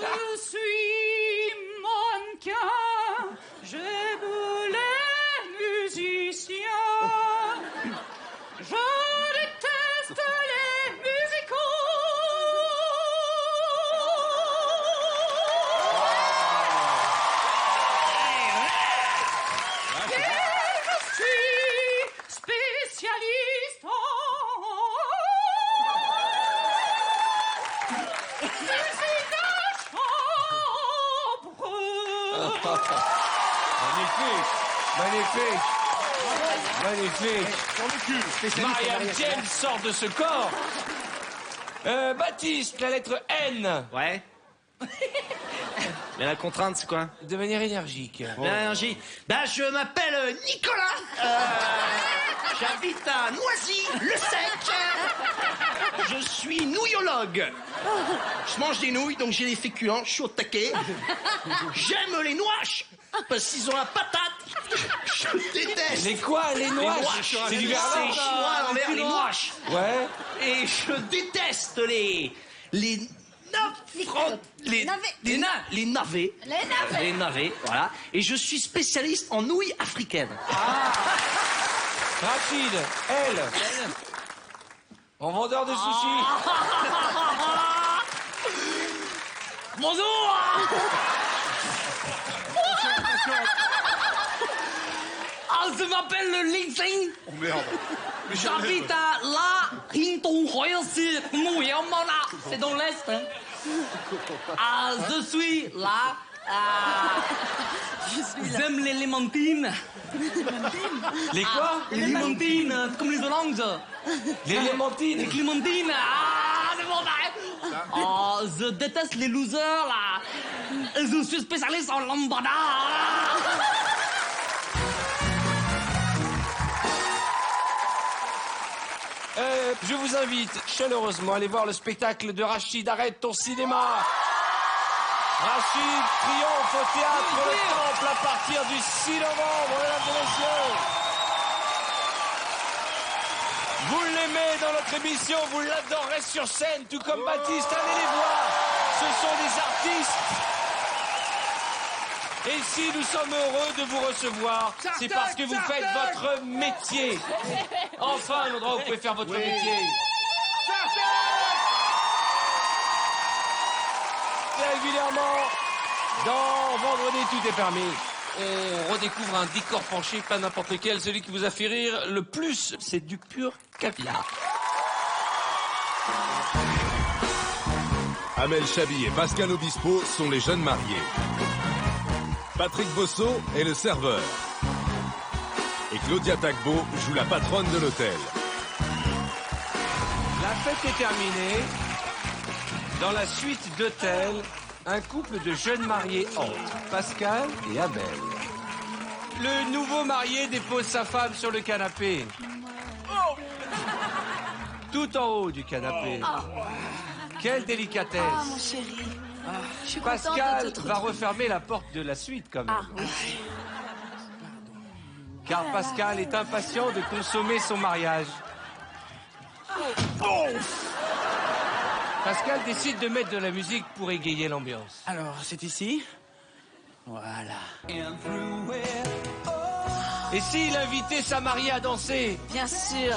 Je suis mannequin. J'aime les musiciens. Je déteste les musicaux. Et je suis spécialiste en musique de chambre. Magnifique. Marianne James sort de ce corps. Baptiste, la lettre N. Ouais. Mais la contrainte, c'est quoi? De manière énergique. Énergie. Je m'appelle Nicolas. J'habite à Noisy-le-Sec. Je suis nouillologue. Je mange des nouilles, donc j'ai des féculents. Je suis au taquet. J'aime les noix, parce qu'ils ont la patate. Je déteste. Les quoi? Les noix? C'est du verlan. C'est chinois à l'envers, les noix. Ouais. Et je déteste les navets, voilà. Et je suis spécialiste en nouilles africaines. Rachid, elle. En vendeur de sushis. Bonjour. Je m'appelle le Li Xing. Oh merde. J'habite à La Hinton. C'est dans l'Est. Hein. Ah, je suis là. J'aime les lémontines. Les quoi? Les lémontines, comme les oranges. Les lémontines? Les clémentines. Ah, c'est bon, pareil. Oh, je déteste les losers, là. Je suis spécialiste en lambada. Je vous invite chaleureusement à aller voir le spectacle de Rachid. Arrête ton cinéma. Rachid triomphe au théâtre Le Temple à partir du 6 novembre, mesdames et messieurs. Vous l'aimez dans notre émission, vous l'adorez sur scène, tout comme Baptiste. Allez les voir. Ce sont des artistes. Et si nous sommes heureux de vous recevoir, c'est parce que vous faites votre métier. Enfin, un endroit où vous pouvez faire votre métier. Régulièrement, dans Vendredi, tout est permis. On redécouvre un décor penché, pas n'importe lequel. Celui qui vous a fait rire le plus, c'est du pur caviar. Amel Chabi et Pascal Obispo sont les jeunes mariés. Patrick Bosso est le serveur. Et Claudia Tagbo joue la patronne de l'hôtel. La fête est terminée. Dans la suite d'hôtel, un couple de jeunes mariés entre, Pascal et Abel. Le nouveau marié dépose sa femme sur le canapé. Tout en haut du canapé. Quelle délicatesse. Ah, mon chéri. Je suis contente Pascal de te va retrouver. refermer la porte de la suite quand même. Ah, oui. Car Pascal est impatient de consommer son mariage. Pascal décide de mettre de la musique pour égayer l'ambiance. Alors, c'est ici. Voilà. Et s'il invitait sa mariée à danser? Bien sûr.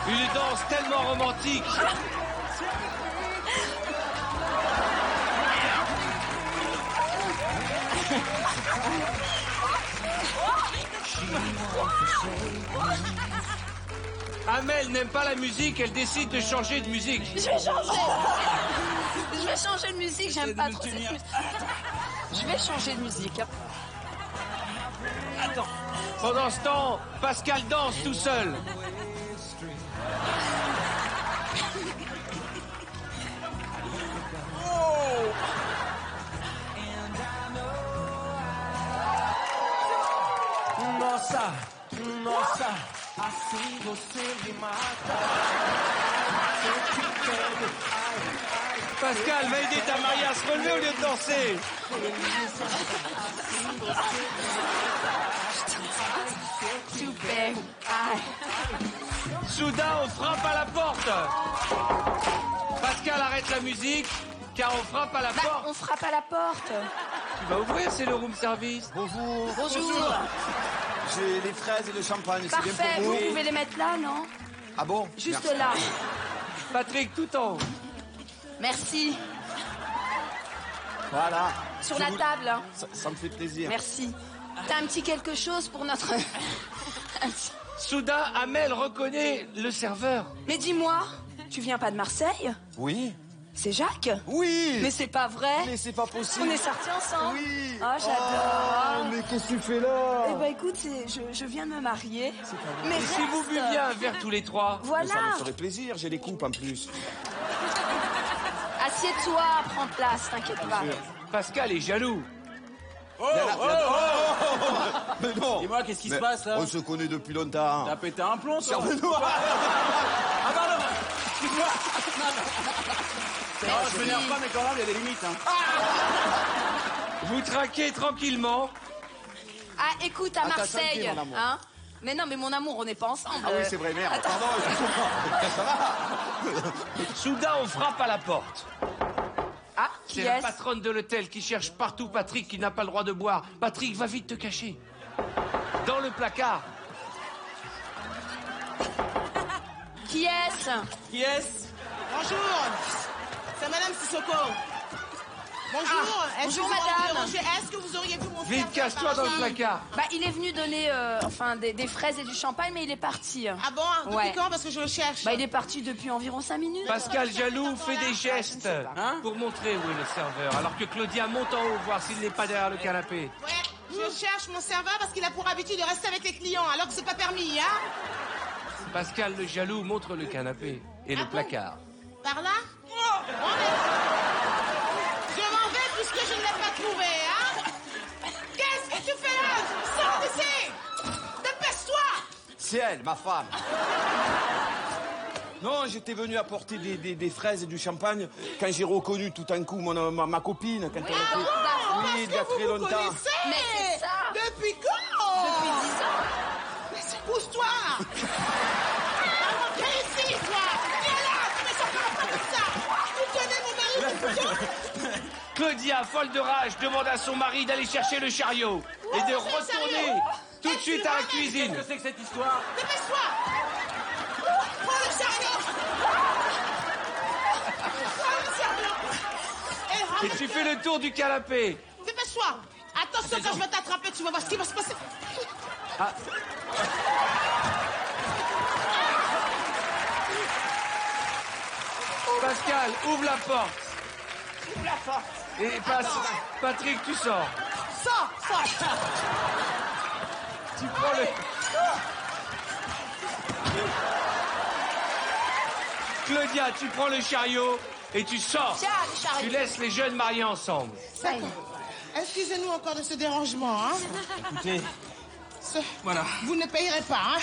Une danse tellement romantique. Amel n'aime pas la musique, elle décide de changer de musique. Je vais changer. Je vais changer de musique, j'aime pas trop cette musique. Je vais changer de musique. Attends. Pendant ce temps, Pascal danse tout seul. Nossa, nossa, assim você me mata. Pascal, va aider ta mariée à se relever au lieu de danser. Super. Soudain, on frappe à la porte. Pascal arrête la musique, car on frappe à la porte. On frappe à la porte. Tu vas ouvrir, c'est le room service. Bonjour. Bonjour. J'ai des fraises et des champagnes, c'est bien Parfait, pour vous. vous pouvez les mettre là, non? Ah bon? Juste Merci. là. Patrick, tout en haut. Merci. Voilà. Sur Je la vous- table. Hein. Ça me fait plaisir. Merci. T'as un petit quelque chose pour notre... Soudain, Amel reconnaît le serveur. Mais dis-moi, tu viens pas de Marseille? Oui. C'est Jacques? Oui. Mais c'est pas vrai. Mais c'est pas possible. On est sortis ensemble. Oui. Oh, j'adore. Oh, mais qu'est-ce que tu fais là? Eh ben écoute, je viens de me marier. Mais Et si vous reste. buviez un verre tous les trois? Voilà. Mais ça me ferait plaisir, j'ai des coupes en plus. Assieds-toi, prends place, t'inquiète pas. Pascal est jaloux. Mais non. Dis-moi, qu'est-ce qui se Mais passe là? On se connaît depuis longtemps. T'as pété un plomb, toi? Servez-nous. Ah pardon. Excuse-moi. Non, je m'énerve pas, mais quand même, il y a des limites. Hein. Vous traquez tranquillement. Ah, écoute, à Ah, t'as Marseille, senti, mon amour. hein? Mais non, mais mon amour, on n'est pas ensemble. Ah oui, c'est vrai, merde. Attends. Pardon, je comprends. Ça va? Soudain, on frappe à la porte. Ah, C'est qui la est-ce? patronne de l'hôtel qui cherche partout Patrick qui n'a pas le droit de boire. Patrick, va vite te cacher. Dans le placard. Qui est-ce? Qui est-ce? Bonjour, c'est Madame Sissoko. Bonjour. Bonjour, madame. Est-ce que vous auriez vu mon Vite, cache-toi dans le placard. Bah, il est venu donner des fraises et du champagne, mais il est parti. Ah bon? Depuis quand? Parce que je le cherche. Bah, il est parti depuis environ 5 minutes. Pascal Jaloux fait des gestes pour montrer où est le serveur, alors que Claudia monte en haut voir s'il n'est pas derrière le canapé. Ouais, je cherche mon serveur parce qu'il a pour habitude de rester avec les clients, alors que c'est pas permis, hein? Pascal le Jaloux montre le canapé et le placard. Par là? Je m'en vais puisque je ne l'ai pas trouvé, hein? Qu'est-ce que tu fais là? Sors d'ici! Dépêche-toi! C'est elle, ma femme. Non, j'étais venu apporter des fraises et du champagne quand j'ai reconnu tout d'un coup ma copine. Quand elle était... Oui, il y a très longtemps. Mais c'est ça! Depuis quand? Depuis 10 ans. Mais c'est pousse-toi! Alors, viens ici, toi! Viens là! Tu ne sortiras pas de ça! Tu tenais mon mari au couteau? Claudia, folle de rage, demande à son mari d'aller chercher le chariot et de retourner tout de suite à la cuisine. Qu'est-ce que c'est que cette histoire? Dépêche-toi! Prends le chariot! Prends le chariot! Et tu fais le tour du canapé. Dépêche-toi! Attention, quand je vais t'attraper, tu vas voir ce qui va se passer. Ah. Pascal, ouvre la porte. Ouvre la porte. Et Patrick, tu sors. Sors! Tu prends le... Claudia, tu prends le chariot et tu sors. Tiens, le chariot. Tu laisses les jeunes mariés ensemble. Excusez-nous encore de ce dérangement, hein? Écoutez, voilà. Vous ne payerez pas, hein?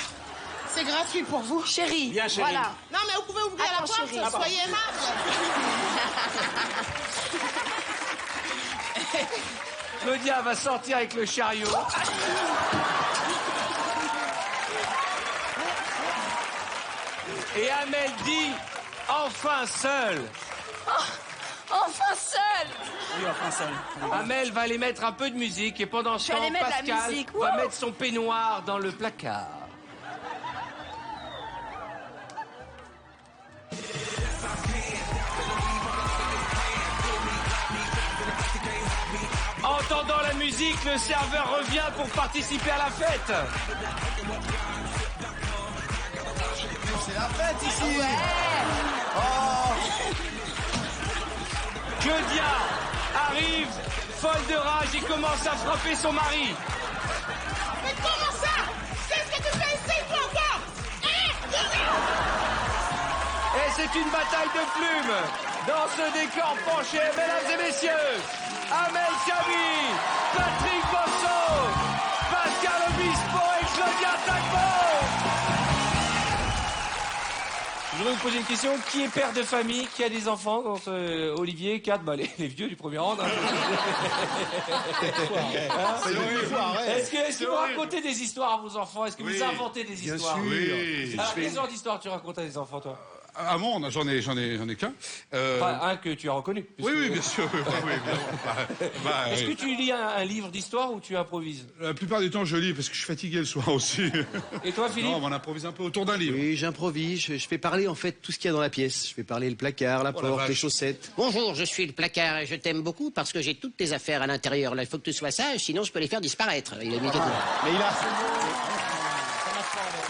C'est gratuit pour vous. Chérie, bien, chérie. voilà. Non, mais vous pouvez ouvrir la porte, chérie. soyez aimable. Claudia va sortir avec le chariot. Et Amel dit enfin seul. Enfin seul. oui, enfin seul. Amel va aller mettre un peu de musique et pendant ce Je vais temps, aller mettre la Pascal musique. va Wouh. mettre son peignoir dans le placard. Entendant la musique, le serveur revient pour participer à la fête. C'est la fête ici. Claudia arrive, folle de rage, et commence à frapper son mari. Mais comment ça? Qu'est-ce que tu fais ici, toi encore? Et c'est une bataille de plumes dans ce décor penché, mesdames et messieurs. Amel Chabi, Patrick Bosso, Pascal Obispo et Claudia Tagbo. Je voudrais vous poser une question. Qui est père de famille? Qui a des enfants? Olivier, 4, bah, les vieux du premier rang. Hein. Est-ce que vous racontez des histoires à vos enfants? Est-ce que vous inventez des histoires? Oui. Alors, quelles sortes d'histoires tu racontes à des enfants, toi? Ah bon, j'en ai qu'un. Enfin, un que tu as reconnu. Oui, bien sûr. Est-ce que tu lis un livre d'histoire ou tu improvises? La plupart du temps, je lis parce que je suis fatigué le soir aussi. Et toi, Philippe? Non, on improvise un peu autour d'un livre. Oui, j'improvise. Je fais parler en fait tout ce qu'il y a dans la pièce. Je fais parler le placard, la porte, les chaussettes. Bonjour, je suis le placard et je t'aime beaucoup parce que j'ai toutes tes affaires à l'intérieur. Là, il faut que tu sois sage, sinon je peux les faire disparaître. Il a mis quelque chose. Mais il a.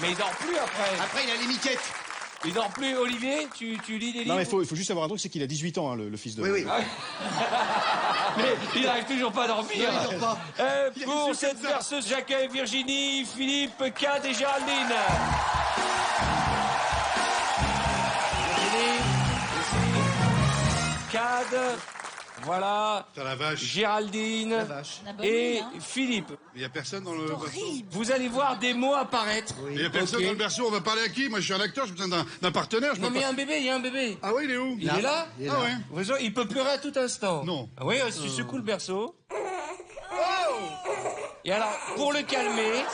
Mais il dort plus après. Après, il a les miquettes. Il dort plus, Olivier? Tu lis des livres? Non, mais il faut juste savoir un truc, c'est qu'il a 18 ans, hein, le fils de... Oui. Mais il n'arrive toujours pas à dormir. Non, il dort pas. Pour cette verseuse, j'accueille Virginie, Philippe, Cad et Géraldine. Virginie, ici. Cad, voilà. T'as la vache. Géraldine et Philippe. Il n'y a personne dans le berceau. Vous allez voir des mots apparaître. Il n'y a personne dans le berceau. On va parler à qui? Moi, je suis un acteur, j'ai besoin d'un partenaire. Non, mais il y a un bébé, Ah oui, il est où? Il est là? Ah ouais. Il peut pleurer à tout instant. Non. Ah oui, si tu secoues le berceau. Et alors, pour le calmer,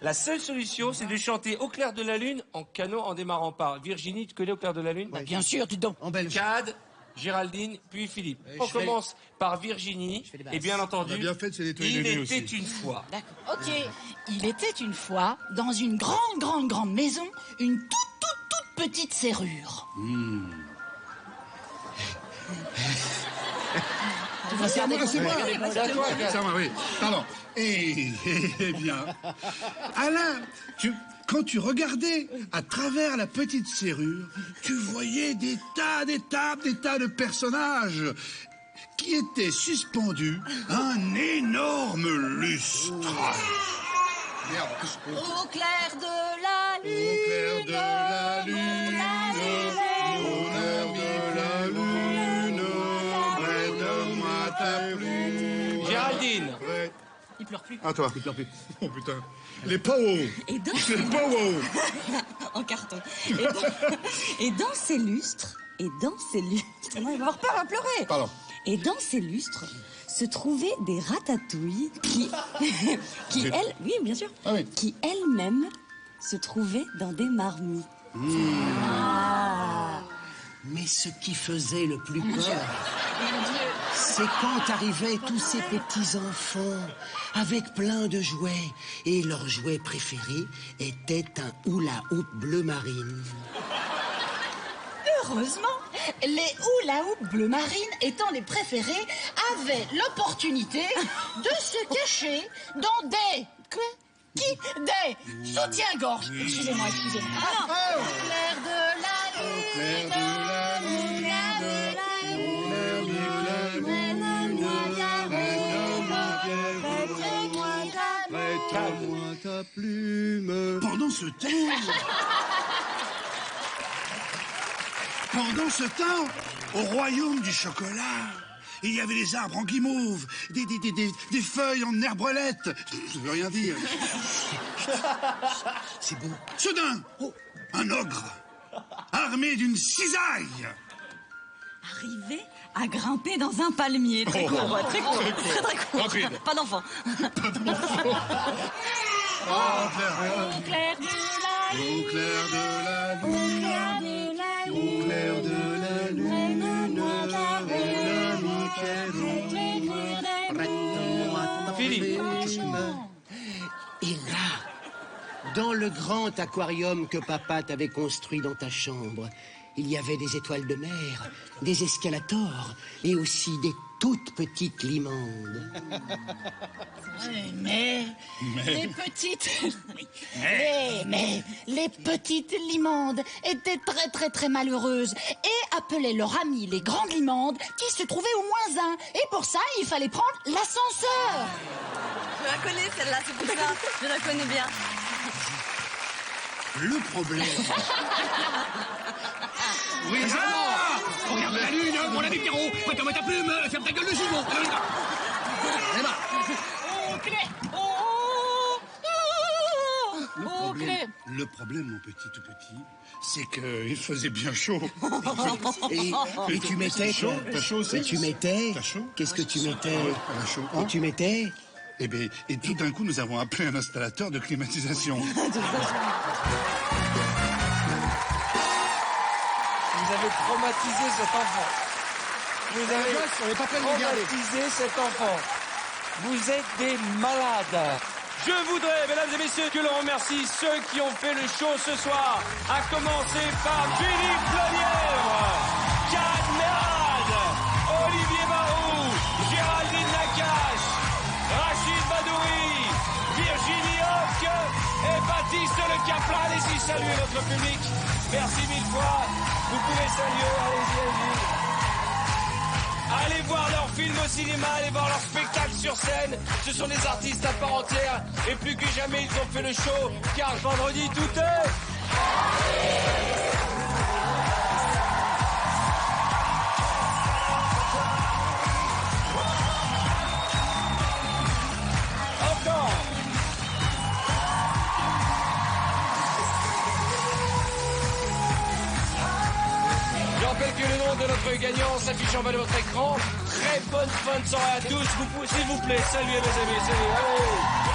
la seule solution, c'est de chanter Au clair de la lune en canon en démarrant par Virginie. Tu connais Au clair de la lune? Bien sûr, dis donc. En belge. Cad, Géraldine, puis Philippe. On commence par Virginie. Et bien entendu, On a bien fait de se nettoyer il les nez était aussi. une fois. D'accord. Ok. Il était une fois, dans une grande maison, une toute petite serrure. C'est moi. C'est à toi, Kat. C'est à moi, oui. Pardon. Eh bien, Alain, quand tu regardais à travers la petite serrure, tu voyais des tas de personnages qui étaient suspendus à un énorme lustre. Merde, Au clair de la lune. Au clair de la lune. Au clair de la lune. Prête-moi ta plume. Géraldine. Il pleure plus. À toi. Il pleure plus. Oh putain. Les pow-wow. Et dans Les pow-wow. en carton. Et dans ces lustres, non, il va avoir peur, il va pleurer. Pardon. Et dans ces lustres se trouvaient des ratatouilles qui elles, oui, bien sûr, qui elles-mêmes se trouvaient dans des marmites. Ah. Mais ce qui faisait le plus peur, c'est quand arrivaient tous ces petits enfants avec plein de jouets. Et leur jouet préféré était un hula-hoop bleu marine. Heureusement, les hula-hoop bleu marine, étant les préférés, avaient l'opportunité de se cacher dans des... Des soutiens-gorge. Excusez-moi. Au clair de la lune. Prête-moi ta plume. Pendant ce temps, au royaume du chocolat, il y avait des arbres en guimauve, des feuilles en herbrelette. Ça veut rien dire. C'est beau. Soudain, un ogre, armé d'une cisaille. Arrivé à grimper dans un palmier. Très court, très court. Très court. Rapide. Pas d'enfant. Au clair de la lune. Au clair de la lune. Au clair de la lune. Et là, dans le grand aquarium que papa t'avait construit dans ta chambre, il y avait des étoiles de mer, des escalators et aussi des toutes petites limandes. Mais les petites... Mais les petites limandes étaient très malheureuses et appelaient leurs amis les grandes limandes qui se trouvaient au moins un. Et pour ça, il fallait prendre l'ascenseur. Je la connais celle-là, c'est pour ça. Je la connais bien. Le problème... Oui, Regarde la lune, mon ami Pierrot. Prête-moi ta plume, ferme ta gueule de jumeau. Le problème, mon petit tout petit, c'est qu'il faisait bien chaud. Et tu mettais chaud. T'as chaud, c'est... Tu mettais... T'as chaud? Qu'est-ce que tu mettais? T'as chaud. Et tu mettais... Et tout d'un coup, nous avons appelé un installateur de climatisation. Vous avez traumatisé cet enfant. Vous avez traumatisé cet enfant. Vous êtes des malades. Je voudrais, mesdames et messieurs, que l'on remercie ceux qui ont fait le show ce soir, à commencer par Philippe Lelièvre, Kat Merad, Olivier Barou, Géraldine Nakache, Rachid Badouri, Virginie Hoc et Baptiste Le Caplan. Allez-y, saluez notre public. Merci mille fois. Vous pouvez saluer, allez-y. Allez voir leurs films au cinéma, allez voir leurs spectacles sur scène. Ce sont des artistes à part entière. Et plus que jamais, ils ont fait le show. Car vendredi, tout est... Encore. Je rappelle que le nom de notre gagnant s'affiche en bas de votre écran. Très bonne fin de soirée à tous. S'il vous plaît, saluez mes amis. Salut. Allez.